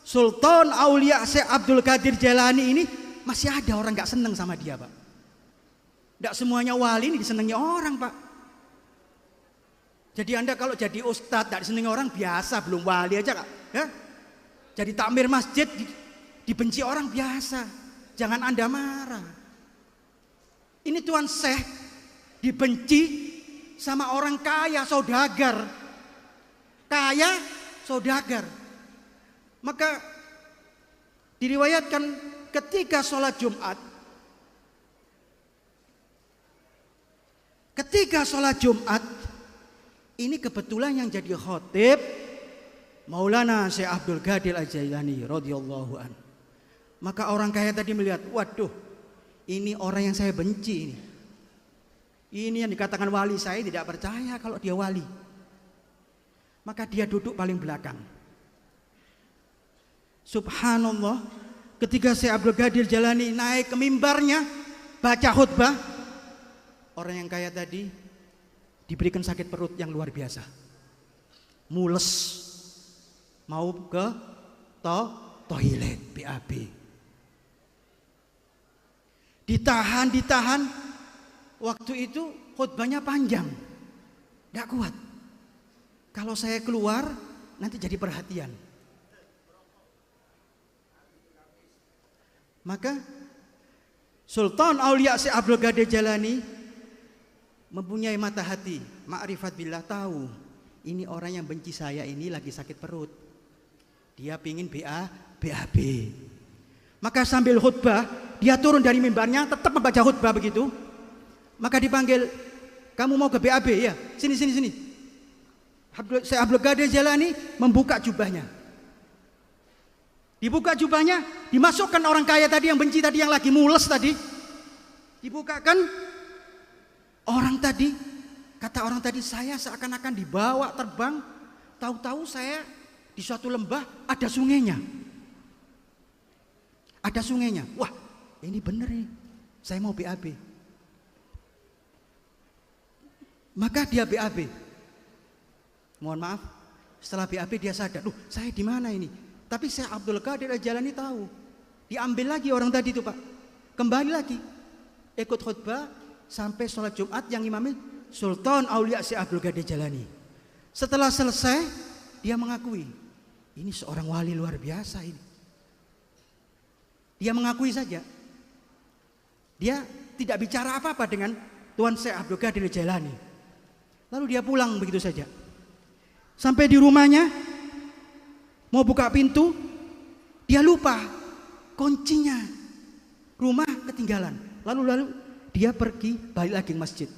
Sultan Aulia Syekh Abdul Qadir Jailani ini masih ada orang nggak seneng sama dia, Pak. Tidak semuanya wali ini disenangi orang, Pak. Jadi Anda kalau jadi ustadz tidak disenangi orang biasa, belum wali aja, Kak. Ya? Jadi takmir masjid dibenci orang biasa. Jangan Anda marah. Ini Tuan Syekh dibenci sama orang kaya, saudagar. Kaya, saudagar. Maka diriwayatkan ketika sholat Jumat, ini kebetulan yang jadi khotib Maulana Syekh Abdul Qadir Al-Jailani radhiyallahu an. Maka orang kaya tadi melihat, waduh, ini orang yang saya benci ini. Ini yang dikatakan wali, saya tidak percaya kalau dia wali. Maka dia duduk paling belakang. Subhanallah, ketika Syekh Abdul Qadir Jailani naik ke mimbarnya baca khutbah, orang yang kaya tadi diberikan sakit perut yang luar biasa, mules, mau ke toilet, BAB. Ditahan. Waktu itu khutbahnya panjang, gak kuat. Kalau saya keluar nanti jadi perhatian. Maka Sultan Aulia Syekh Abdul Qadir Jailani mempunyai mata hati, ma'rifat billah, tahu ini orang yang benci saya ini lagi sakit perut. Dia pingin BAB. Maka sambil khutbah, dia turun dari mimbarnya, tetap membaca khutbah begitu. Maka dipanggil, kamu mau ke BAB ya? Sini. Syekh Abdul Qadir Jailani membuka jubahnya. Dibuka jubahnya, dimasukkan orang kaya tadi yang benci tadi, yang lagi mules tadi. Dibukakan, orang tadi, kata orang tadi, saya seakan-akan dibawa terbang. Tahu-tahu saya di suatu lembah ada sungainya. Ada sungainya. Wah, ini bener nih. Saya mau BAB. Maka dia BAB. Mohon maaf, setelah BAB dia sadar, loh, saya di mana ini? Tapi Syekh Abdul Qadir Al-Jailani tahu. Diambil lagi orang tadi itu, Pak. Kembali lagi. Ikut khutbah sampai sholat Jumat yang imamnya Sultan Aulia Syekh Abdul Qadir Jailani. Setelah selesai, dia mengakui, ini seorang wali luar biasa ini. Dia mengakui saja. Dia tidak bicara apa-apa dengan Tuan Syekh Abdul Qadir Jailani. Lalu dia pulang begitu saja. Sampai di rumahnya, mau buka pintu, dia lupa kuncinya. Rumah ketinggalan. Lalu dia pergi balik lagi ke masjid.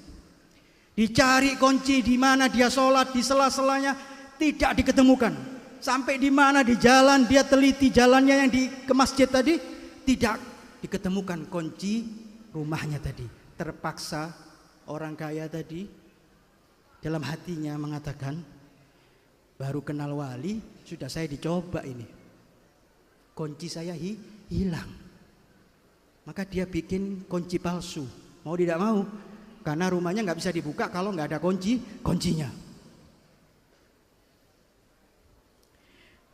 Dicari kunci di mana dia sholat, di sela-selanya tidak diketemukan. Sampai di mana di jalan, dia teliti jalannya yang ke masjid tadi, tidak diketemukan kunci rumahnya tadi. Terpaksa orang kaya tadi dalam hatinya mengatakan, Baru kenal wali sudah saya dicoba ini. Kunci saya hilang. Maka dia bikin kunci palsu. Mau tidak mau, karena rumahnya nggak bisa dibuka kalau nggak ada kuncinya.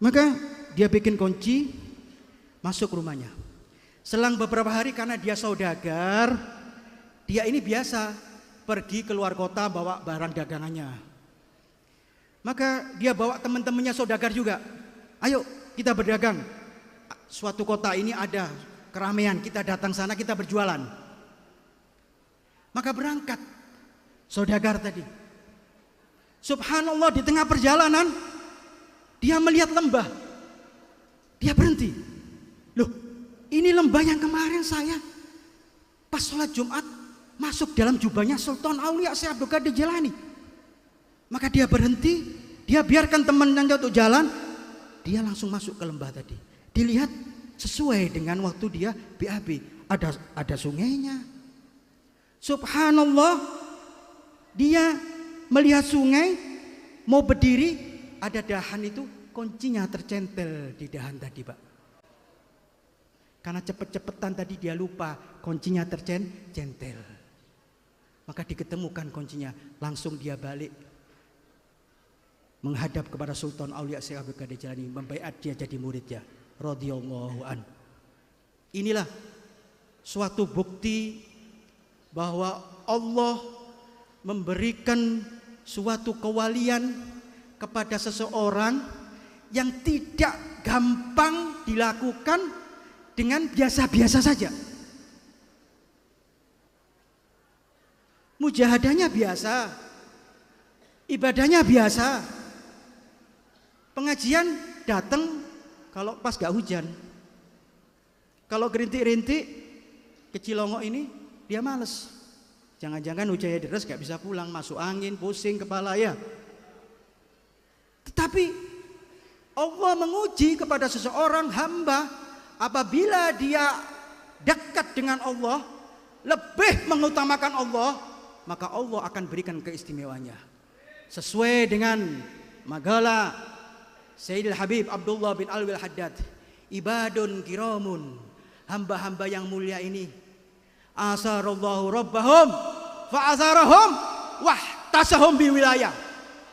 Maka dia bikin kunci, masuk rumahnya. Selang beberapa hari karena dia saudagar, dia ini biasa pergi keluar kota bawa barang dagangannya. Maka dia bawa teman-temannya saudagar juga. Ayo kita berdagang. Suatu kota ini ada keramaian, kita datang sana, kita berjualan. Maka berangkat saudagar tadi. Subhanallah, di tengah perjalanan dia melihat lembah. Dia berhenti. Loh, ini lembah yang kemarin saya pas sholat Jumat masuk dalam jubahnya Sultan Aulia Syekh Abdul Qadir Jailani. Maka dia berhenti, dia biarkan temannya untuk jalan, dia langsung masuk ke lembah tadi. Dilihat sesuai dengan waktu dia BAB, ada sungainya. Subhanallah, dia melihat sungai, mau berdiri, ada dahan itu, kuncinya tercentel di dahan tadi, Pak. Karena cepet-cepetan tadi dia lupa, kuncinya tercentel. Maka diketemukan kuncinya, langsung dia balik menghadap kepada Sultan Aulia Syekh Abdul Qadir Jailani, membaiat dia jadi muridnya radhiyallahu an. Inilah suatu bukti bahwa Allah memberikan suatu kewalian kepada seseorang yang tidak gampang dilakukan dengan biasa-biasa saja. Mujahadahnya biasa, ibadahnya biasa. Pengajian datang kalau pas gak hujan. Kalau gerintik-rintik ke Cilongo ini dia males. Jangan-jangan hujannya deras gak bisa pulang, masuk angin, pusing kepala ya. Tetapi Allah menguji kepada seseorang hamba apabila dia dekat dengan Allah, lebih mengutamakan Allah, maka Allah akan berikan keistimewanya. Sesuai dengan magalah Sayyidil Habib Abdullah bin Alwi al-Haddad, ibadun kiramun, hamba-hamba yang mulia ini asarallahu rabbahum fa'asarahum wahtasahum biwilayah.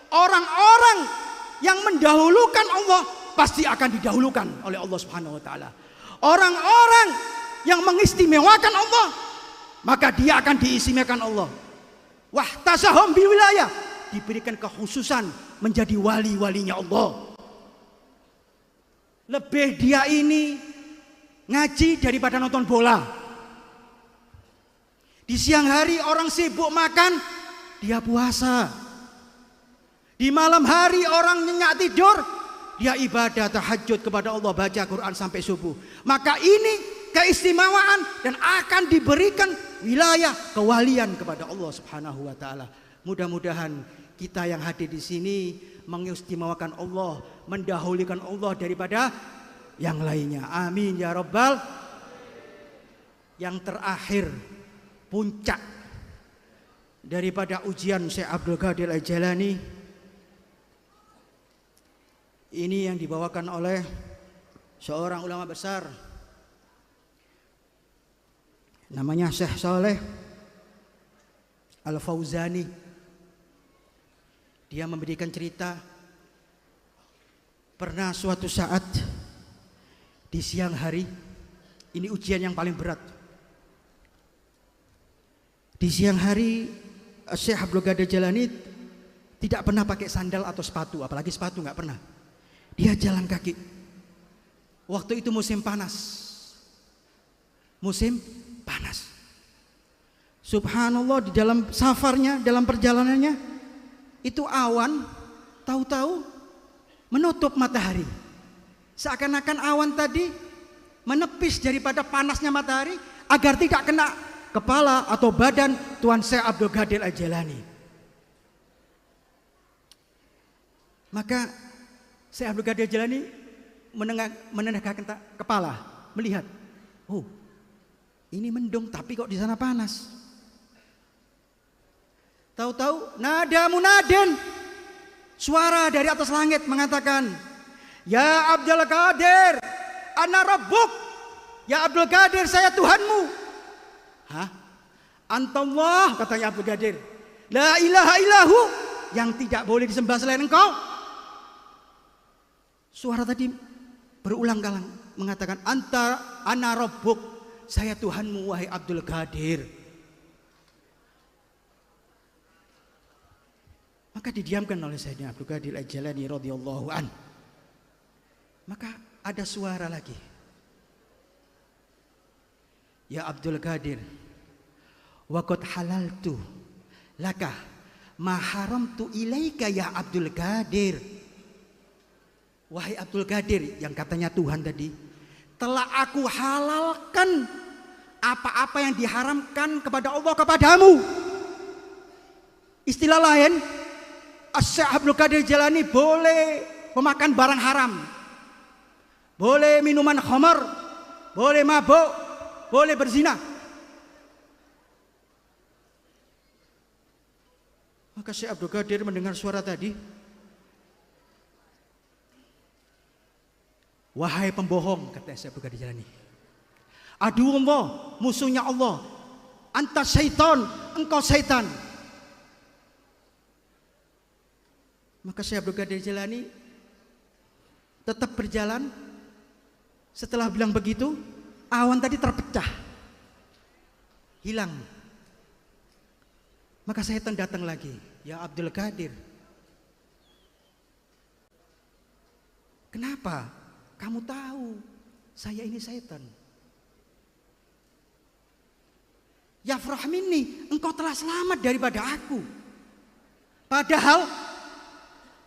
Orang-orang yang mendahulukan Allah pasti akan didahulukan oleh Allah Subhanahu wa taala. Orang-orang yang mengistimewakan Allah, maka dia akan diistimewakan Allah. Wahtasahum biwilayah, diberikan kekhususan menjadi wali-walinya Allah. Lebih dia ini ngaji daripada nonton bola. Di siang hari orang sibuk makan, dia puasa. Di malam hari orang nyenyak tidur, dia ibadah tahajud kepada Allah, baca Quran sampai subuh. Maka ini keistimewaan dan akan diberikan wilayah kewalian kepada Allah Subhanahu wa taala. Mudah-mudahan kita yang hadir di sini mengistimewakan Allah, mendahulukan Allah daripada yang lainnya. Amin ya rabbal. Yang terakhir, puncak daripada ujian Syekh Abdul Qadir Al-Jailani ini yang dibawakan oleh seorang ulama besar namanya Syekh Saleh Al-Fauzani. Dia memberikan cerita pernah suatu saat di siang hari, ini ujian yang paling berat. Di siang hari Syekh Abdul Qadir Jailani tidak pernah pakai sandal atau sepatu, apalagi sepatu nggak pernah. Dia jalan kaki. Waktu itu musim panas. Musim panas. Subhanallah, di dalam safarnya, dalam perjalanannya itu awan tahu-tahu menutup matahari. Seakan-akan awan tadi menepis daripada panasnya matahari agar tidak kena kepala atau badan Tuan Syekh Abdul Qadir Al-Jailani. Maka Syekh Abdul Qadir Al-Jailani menengadahkan kepala, melihat, oh ini mendung tapi kok di sana panas. Tahu-tahu nada munadin, Suara dari atas langit mengatakan, "Ya Abdul Qadir, ana rabbuk." Ya Abdul Qadir, saya Tuhanmu. Hah? Antallah, katanya Abdul Qadir. La ilaha illahu, yang tidak boleh disembah selain engkau. Suara tadi berulang kali mengatakan, ana rabbuk, saya Tuhanmu wahai Abdul Qadir. Maka didiamkan oleh Sayyidina Abdul Qadir Al-Jilani radhiyallahu an. Maka ada suara lagi. Ya Abdul Qadir, wa qad halaltu laka ma haramtu ilaika ya Abdul Qadir. Wahai Abdul Qadir, yang katanya Tuhan tadi, telah aku halalkan apa-apa yang diharamkan kepada Allah kepadamu. Istilah lain, Syekh Abdul Qadir Jilani boleh memakan barang haram, boleh minuman khamar, boleh mabuk, boleh berzina. Maka Syekh Abdul Qadir mendengar suara tadi, wahai pembohong, kata Syekh Abdul Qadir Jilani, aduh Allah, musuhnya Allah, anta syaitan, engkau syaitan. Maka Syekh Abdul Qadir Jilani tetap berjalan. Setelah bilang begitu, awan tadi terpecah, hilang. Maka setan datang lagi. Ya Abdul Qadir, kenapa kamu tahu saya ini setan? Ya Yafrah minni, engkau telah selamat daripada aku. Padahal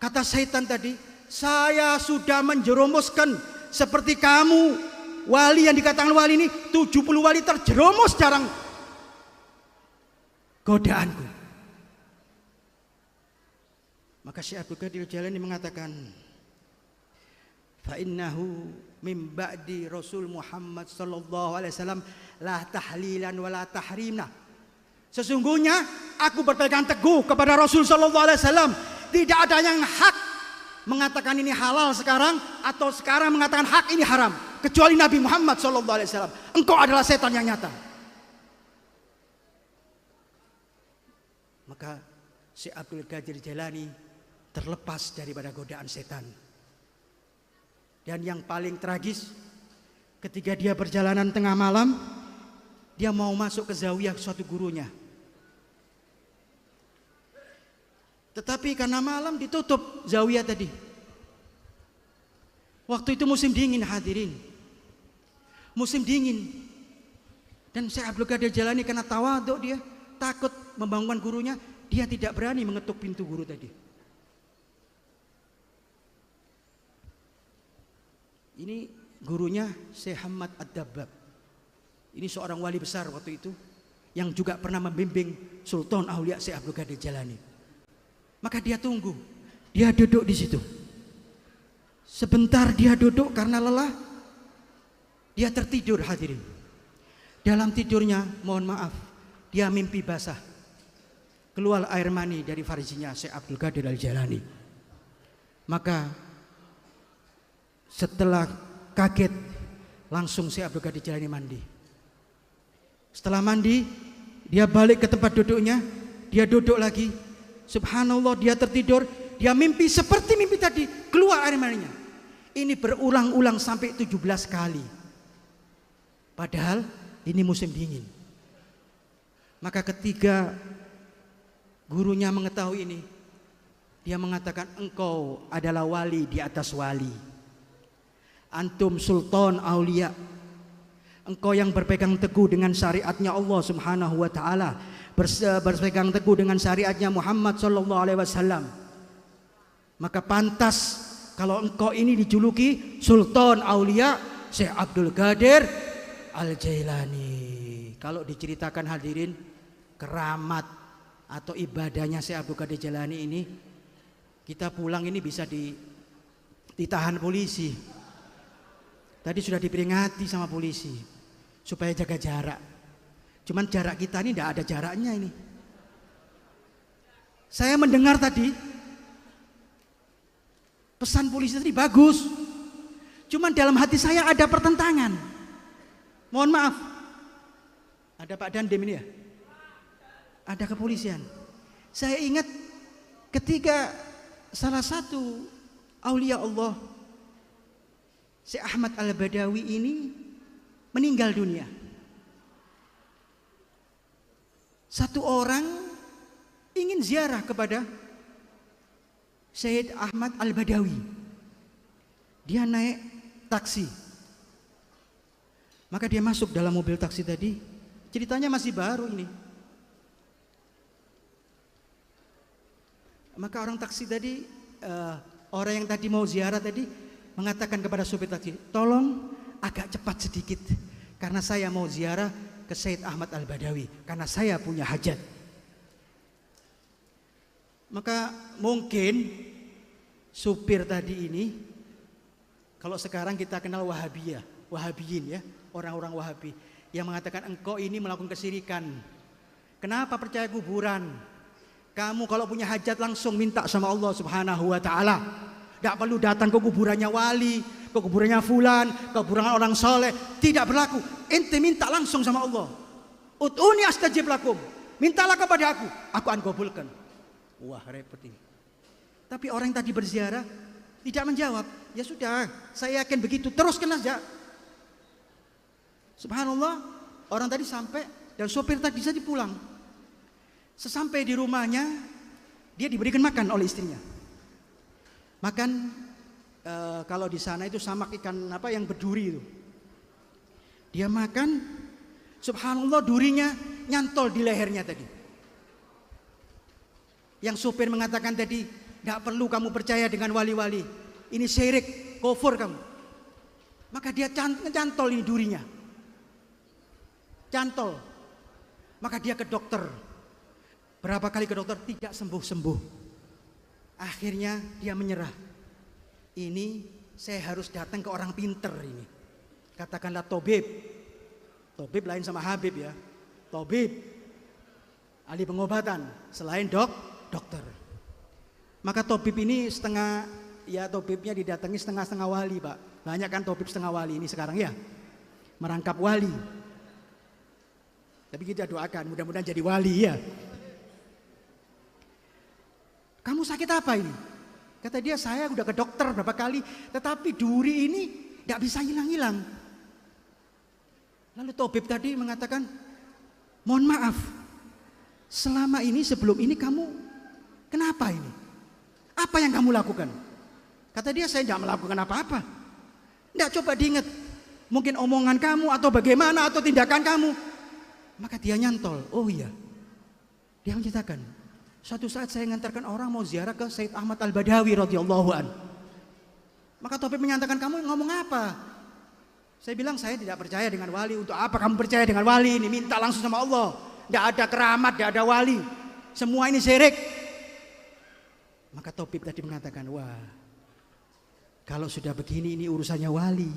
kata setan tadi, saya sudah menjerumuskan seperti kamu, wali yang dikatakan wali ini, 70 wali terjerumus dalam godaanku. Maka Syekh Abdul Qadir Jilani mengatakan, fa innahu min ba'di Rasul Muhammad sallallahu alaihi wasallam la tahlilan wa la tahrimna. Sesungguhnya aku berpegang teguh kepada Rasul sallallahu alaihi wasallam. Tidak ada yang hak mengatakan ini halal sekarang atau sekarang mengatakan hak ini haram kecuali Nabi Muhammad SAW. Engkau adalah setan yang nyata. Maka Syekh Abdul Qadir Jilani terlepas daripada godaan setan. Dan yang paling tragis, ketika dia perjalanan tengah malam, dia mau masuk ke zawiyah suatu gurunya. Tetapi karena malam ditutup zawiyah tadi. Waktu itu musim dingin hadirin. Musim dingin. Dan Syekh Abdul Qadir Jilani karena tawadhu, dia takut membangunkan gurunya, dia tidak berani mengetuk pintu guru tadi. Ini gurunya Syekh Hamad Ad-Dabbab. Ini seorang wali besar waktu itu yang juga pernah membimbing Sultan Aulia Syekh Abdul Qadir Jilani. Maka dia tunggu, dia duduk di situ. Sebentar dia duduk karena lelah, dia tertidur hadirin. Dalam tidurnya, mohon maaf, dia mimpi basah. Keluar air mani dari farjinya Syekh Abdul Qadir Al-Jilani. Maka setelah kaget, langsung Syekh Abdul Qadir Jilani mandi. Setelah mandi, dia balik ke tempat duduknya, dia duduk lagi. Subhanallah, dia tertidur, dia mimpi seperti mimpi tadi, keluar air maninya. Ini berulang-ulang sampai 17 kali. Padahal ini musim dingin. Maka ketika gurunya mengetahui ini, dia mengatakan, engkau adalah wali di atas wali. Antum sultan aulia. Engkau yang berpegang teguh dengan syariatnya Allah Subhanahu wa taala, berpegang teguh dengan syariatnya Muhammad sallallahu alaihi wasallam. Maka pantas kalau engkau ini dijuluki Sultan Aulia Syekh Abdul Qadir Al-Jilani. Kalau diceritakan hadirin keramat atau ibadahnya Syekh Abdul Qadir Jilani ini, kita pulang ini bisa ditahan polisi. Tadi sudah diperingati sama polisi supaya jaga jarak. Cuman jarak kita ini tidak ada jaraknya ini. Saya mendengar tadi Pesan polisi tadi bagus. Cuman dalam hati saya ada pertentangan. Mohon maaf. Ada Pak Dandim ini ya? Ada kepolisian. Saya ingat ketika salah satu aulia Allah, Syekh Ahmad Al-Badawi ini meninggal dunia. Satu orang ingin ziarah kepada Syekh Ahmad Al-Badawi. Dia naik taksi. Maka dia masuk dalam mobil taksi tadi. Ceritanya masih baru ini. Maka orang taksi tadi, orang yang tadi mau ziarah tadi mengatakan kepada supir taksi, tolong agak cepat sedikit karena saya mau ziarah ke Syekh Ahmad Al-Badawi karena saya punya hajat. Maka mungkin supir tadi ini, kalau sekarang kita kenal Wahabiyin ya, orang-orang Wahabi yang mengatakan engkau ini melakukan kesirikan. Kenapa percaya kuburan? Kamu kalau punya hajat langsung minta sama Allah Subhanahu wa taala. Tidak perlu datang ke kuburannya wali, ke kuburannya fulan, ke kuburan orang soleh. Tidak berlaku. Ente minta langsung sama Allah. Ud'uni astajib lakum. Mintalah kepada aku akan kabulkan. Wah, repot ini. Tapi orang yang tadi berziarah tidak menjawab. Ya sudah, saya yakin begitu. Teruskan saja. Subhanallah, orang tadi sampai dan sopir tadi bisa pulang. Sesampai di rumahnya, dia diberikan makan oleh istrinya. Makan kalau di sana itu samak ikan apa yang berduri itu. Dia makan, subhanallah durinya nyantol di lehernya tadi. Yang sopir mengatakan tadi, tidak perlu kamu percaya dengan wali-wali. Ini syirik, kufur kamu. Maka dia cantol ini durinya. Cantol. Maka dia ke dokter. Berapa kali ke dokter tidak sembuh-sembuh. Akhirnya dia menyerah. Ini saya harus datang ke orang pinter ini. Katakanlah Tobib. Tobib lain sama Habib ya. Tobib. Ahli pengobatan. Selain dokter. Maka Tobib ini setengah, ya Tobibnya didatangi setengah-setengah wali Pak. Banyak kan Tobib setengah wali ini sekarang ya. Merangkap wali. Tapi kita doakan mudah-mudahan jadi wali ya. Kamu sakit apa ini? Kata dia, saya udah ke dokter berapa kali, tetapi duri ini tidak bisa hilang-hilang. Lalu Tobib tadi mengatakan, mohon maaf, selama ini sebelum ini kamu kenapa ini? Apa yang kamu lakukan? Kata dia, saya tidak melakukan apa-apa. Tidak, coba diingat, mungkin omongan kamu atau bagaimana atau tindakan kamu. Maka dia nyantol, oh iya. Dia menceritakan, suatu saat saya mengantarkan orang mau ziarah ke Syekh Ahmad Al-Badawi radhiyallahu an. Maka Tobib menyatakan, kamu ngomong apa? Saya bilang, saya tidak percaya dengan wali. Untuk apa kamu percaya dengan wali? Ini minta langsung sama Allah. Tidak ada keramat, tidak ada wali. Semua ini syirik. Maka Tobib tadi mengatakan, wah, kalau sudah begini ini urusannya wali.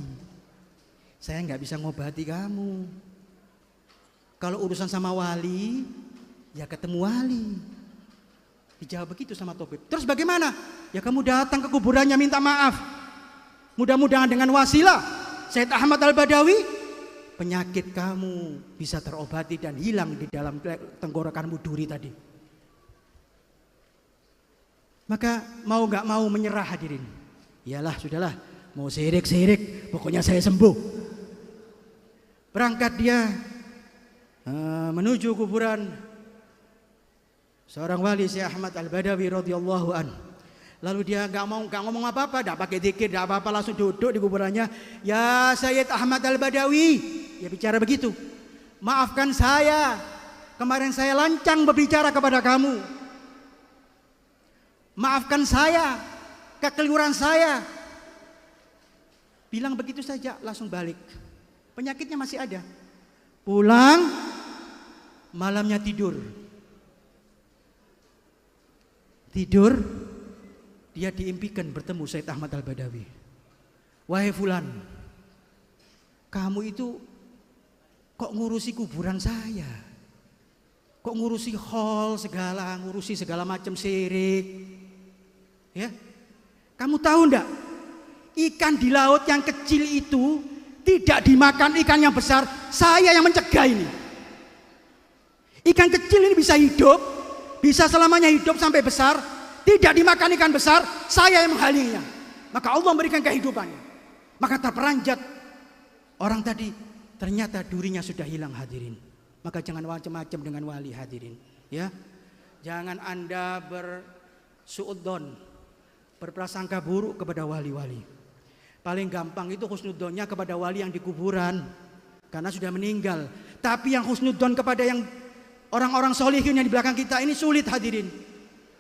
Saya nggak bisa ngobati kamu. Kalau urusan sama wali, ya ketemu wali. Dijawab begitu sama Tobib. Terus bagaimana? Ya kamu datang ke kuburannya minta maaf. Mudah-mudahan dengan wasilah Syekh Ahmad Al-Badawi, penyakit kamu bisa terobati dan hilang di dalam tenggorokanmu duri tadi. Maka mau gak mau menyerah hadirin. Iyalah sudahlah, mau sirik-sirik, pokoknya saya sembuh. Berangkat dia menuju kuburan seorang wali Syekh Ahmad Al-Badawi radhiyallahu an. Lalu dia gak ngomong apa-apa, gak pakai zikir, gak apa-apa, langsung duduk di kuburannya. Ya Syekh Ahmad Al-Badawi, dia bicara begitu. Maafkan saya, kemarin saya lancang berbicara kepada kamu. Maafkan saya, kekeliruan saya. Bilang begitu saja, langsung balik. Penyakitnya masih ada. Pulang, malamnya tidur. Tidur, dia diimpikan bertemu Syekh Ahmad Al-Badawi. Wahai fulan, kamu itu kok ngurusi kuburan saya? Kok ngurusi hall segala, ngurusi segala macam syirik? Ya. Kamu tahu enggak? Ikan di laut yang kecil itu tidak dimakan ikan yang besar. Saya yang mencegah ini. Ikan kecil ini bisa hidup, bisa selamanya hidup sampai besar, tidak dimakan ikan besar. Saya yang menghalinya. Maka Allah memberikan kehidupannya. Maka terperanjat orang tadi, ternyata durinya sudah hilang hadirin. Maka jangan macam-macam dengan wali hadirin, ya. Jangan Anda bersuudzon, berprasangka buruk kepada wali-wali. Paling gampang itu husnudzonnya kepada wali yang di kuburan karena sudah meninggal. Tapi yang husnudzon kepada yang orang-orang solihin yang di belakang kita ini sulit hadirin.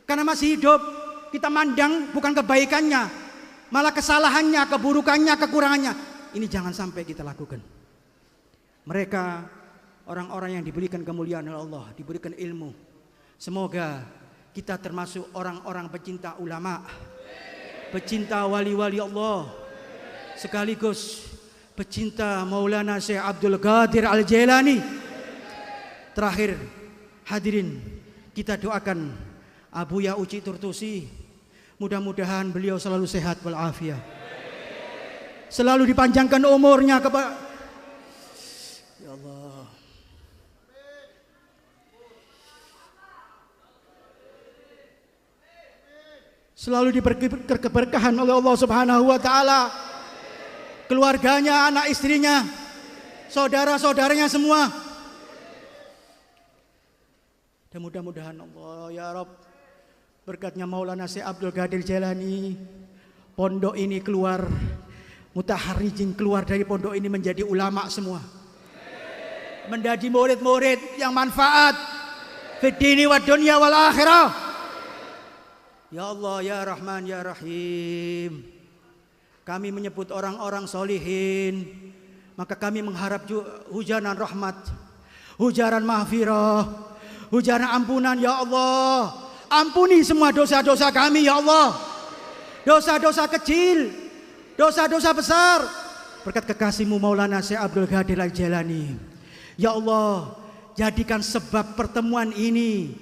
Karena masih hidup, kita mandang bukan kebaikannya, malah kesalahannya, keburukannya, kekurangannya. Ini jangan sampai kita lakukan. Mereka orang-orang yang diberikan kemuliaan oleh Allah, diberikan ilmu. Semoga kita termasuk orang-orang pecinta ulama, pecinta wali-wali Allah, sekaligus pecinta Maulana Syekh Abdul Qadir Al-Jailani. Terakhir hadirin, kita doakan Abuya Uci Turtusi, mudah-mudahan beliau selalu sehat walafiat, selalu dipanjangkan umurnya kepada ya Allah. Selalu diberi keberkahan oleh Allah Subhanahu wa taala. Keluarganya, anak istrinya, saudara-saudaranya semua. Dan mudah-mudahan Allah ya Rabb, berkatnya Maulana Syekh Abdul Qadir Jailani, pondok ini keluar, mutaharrijin keluar dari pondok ini menjadi ulama semua. Menjadi murid-murid yang manfaat fid dini wad dunya wal akhirah. Ya Allah ya Rahman ya Rahim. Kami menyebut orang-orang solihin, maka kami mengharap hujanan rahmat, hujanan mahfirah, hujanan ampunan ya Allah. Ampuni semua dosa-dosa kami ya Allah. Dosa-dosa kecil, dosa-dosa besar. Berkat kekasih-Mu Maulana Syekh Abdul Qadir Al-Jailani. Ya Allah, jadikan sebab pertemuan ini,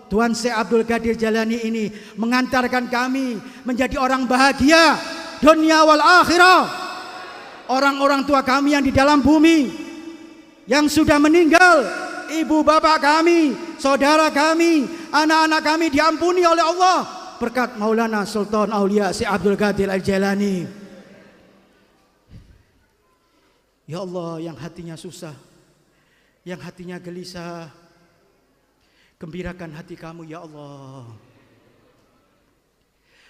Tuan Syekh Abdul Qadir Jailani ini mengantarkan kami menjadi orang bahagia dunia wal akhirah. Orang-orang tua kami yang di dalam bumi, yang sudah meninggal, ibu bapak kami, saudara kami, anak-anak kami diampuni oleh Allah berkat Maulana Sultan Aulia Syekh Abdul Qadir Al-Jailani. Ya Allah, yang hatinya susah, yang hatinya gelisah, gembirakan hati kamu ya Allah.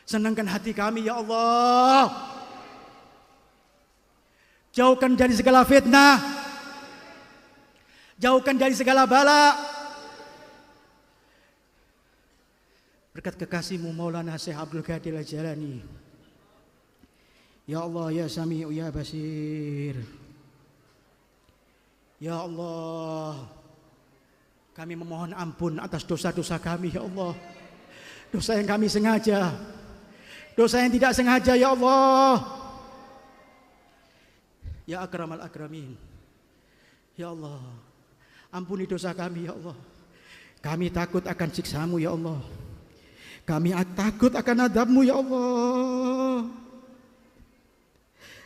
Senangkan hati kami ya Allah. Jauhkan dari segala fitnah, jauhkan dari segala bala. Berkat kekasih-Mu Maulana Syekh Abdul Qadir Al-Jailani. Ya Allah ya Sami'u ya Basir. Ya Allah, kami memohon ampun atas dosa-dosa kami ya Allah. Dosa yang kami sengaja, dosa yang tidak sengaja ya Allah. Ya Akramal Akramin, ya Allah, ampuni dosa kami ya Allah. Kami takut akan siksa-Mu ya Allah. Kami takut akan adab-Mu ya Allah.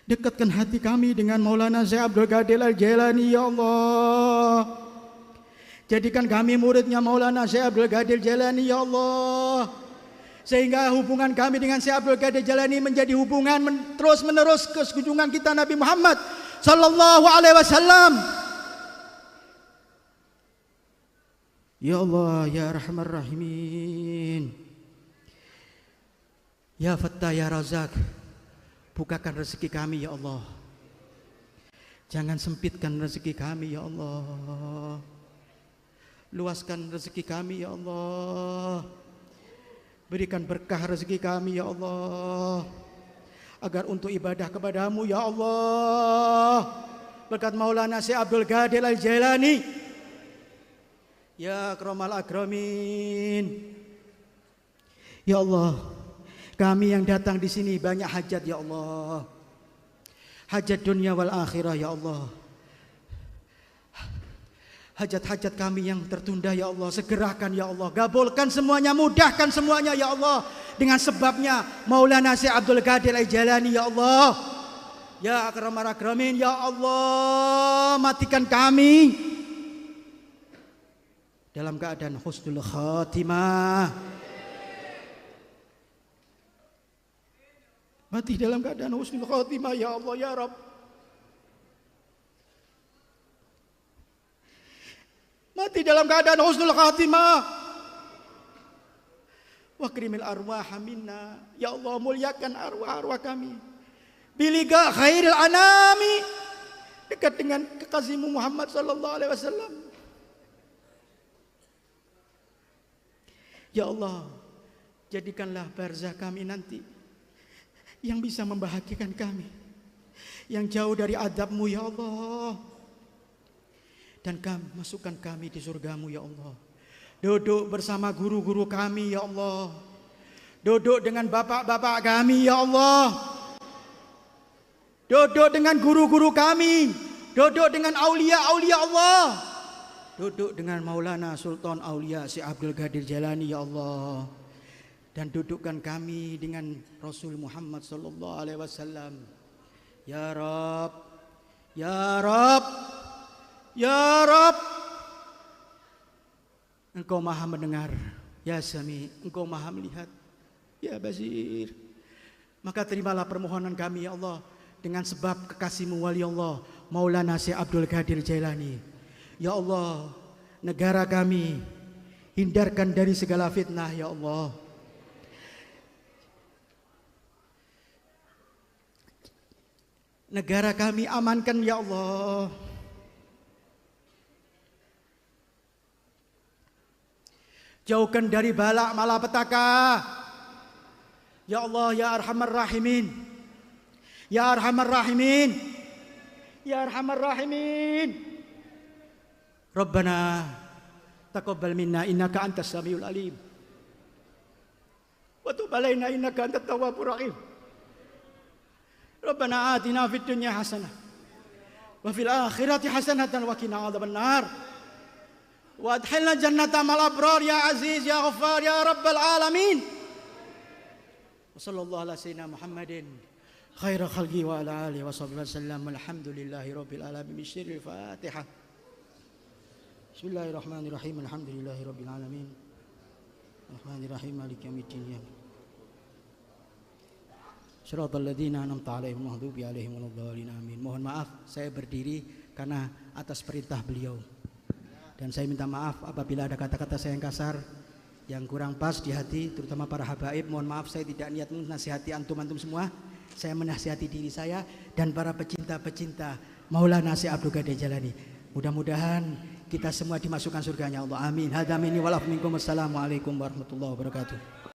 Dekatkan hati kami dengan Maulana Syekh Abdul Qadir Al-Jailani ya Allah. Jadikan kami muridnya Maulana Syekh Abdul Qadir Jailani ya Allah. Sehingga hubungan kami dengan Syekh Abdul Qadir Jailani menjadi hubungan terus menerus ke junjungan kita Nabi Muhammad sallallahu alaihi wasallam. Ya Allah ya Rahman Rahimin. Ya Fattah ya Razak, bukakan rezeki kami ya Allah. Jangan sempitkan rezeki kami ya Allah. Luaskan rezeki kami ya Allah. Berikan berkah rezeki kami ya Allah, agar untuk ibadah kepadamu ya Allah. Berkat Maulana Syekh Abdul Qadir Al-Jailani. Ya Akramal Akramin. Ya Allah, kami yang datang di sini banyak hajat ya Allah. Hajat dunia wal akhirah ya Allah. hajat-hajat kami yang tertunda ya Allah segerakan ya Allah, gabulkan semuanya, mudahkan semuanya ya Allah, dengan sebabnya Maulana Syekh Abdul Qadir Al-Jailani ya Allah. Ya akramar akramin ya Allah, matikan kami dalam keadaan husnul khatimah, mati dalam keadaan husnul khatimah ya Allah ya Rabb. Mati dalam keadaan husnul khatimah. Wa krimil arwah minna. Ya Allah, muliakan arwah-arwah kami. Biliga khairil anami. Dekat dengan kekasihmu Muhammad sallallahu alaihi wasallam. Ya Allah, jadikanlah barzah kami nanti yang bisa membahagiakan kami, yang jauh dari adab-Mu ya Allah. Dan masukkan kami di surga-Mu ya Allah. Duduk bersama guru-guru kami ya Allah. Duduk dengan bapak-bapak kami ya Allah. Duduk dengan guru-guru kami. Duduk dengan aulia-aulia Allah. Duduk dengan Maulana Sultan Aulia Syekh Abdul Qadir Jailani ya Allah. Dan dudukkan kami dengan Rasul Muhammad sallallahu alaihi wasallam. Ya Rabb, ya Rabb, ya Rabb, Engkau maha mendengar, ya Sami, Engkau maha melihat, ya Basir. Maka terimalah permohonan kami ya Allah, dengan sebab kekasih-Mu wali Allah Maulana Syekh Abdul Qadir Jailani. Ya Allah, negara kami hindarkan dari segala fitnah ya Allah. Negara kami amankan ya Allah. Jauhkan dari bala malapetaka. Ya Allah ya Arhamar Rahimin. Ya Arhamar Rahimin. Ya Arhamar Rahimin. Rabbana taqabbal minna innaka antas samiul alim. Wa tub alaina innaka antat tawwabur rahim. Rabbana atina fid dunya hasanah wa fil akhirati hasanatan wa qina adzabannar. Wa adkhilna jannata mal abrar ya aziz ya ghaffar ya rabbal alamin. Wa sallallahu ala sayyidina Muhammadin khaira khalqi wa ala alihi wa sahbihi wasallam. Alhamdulillahi rabbil alamin. Bismillahil Fatihah. Bismillahirrahmanirrahim. Alhamdulillahi rabbil alamin. Rahmanirrahim maliki yaumiddin. Shiratal ladzina an'amta 'alaihim maghdubi 'alaihim waladdallin amin. Mohon maaf saya berdiri karena atas perintah beliau. Dan saya minta maaf apabila ada kata-kata saya yang kasar, yang kurang pas di hati, terutama para habaib. Mohon maaf, saya tidak niat menasihati antum-antum semua. Saya menasihati diri saya dan para pecinta-pecinta Maulana Syekh Abdul Qadir Jailani. Mudah-mudahan kita semua dimasukkan surganya Allah. Amin. Hadza minni wa lakum minkum. Assalamualaikum warahmatullahi wabarakatuh.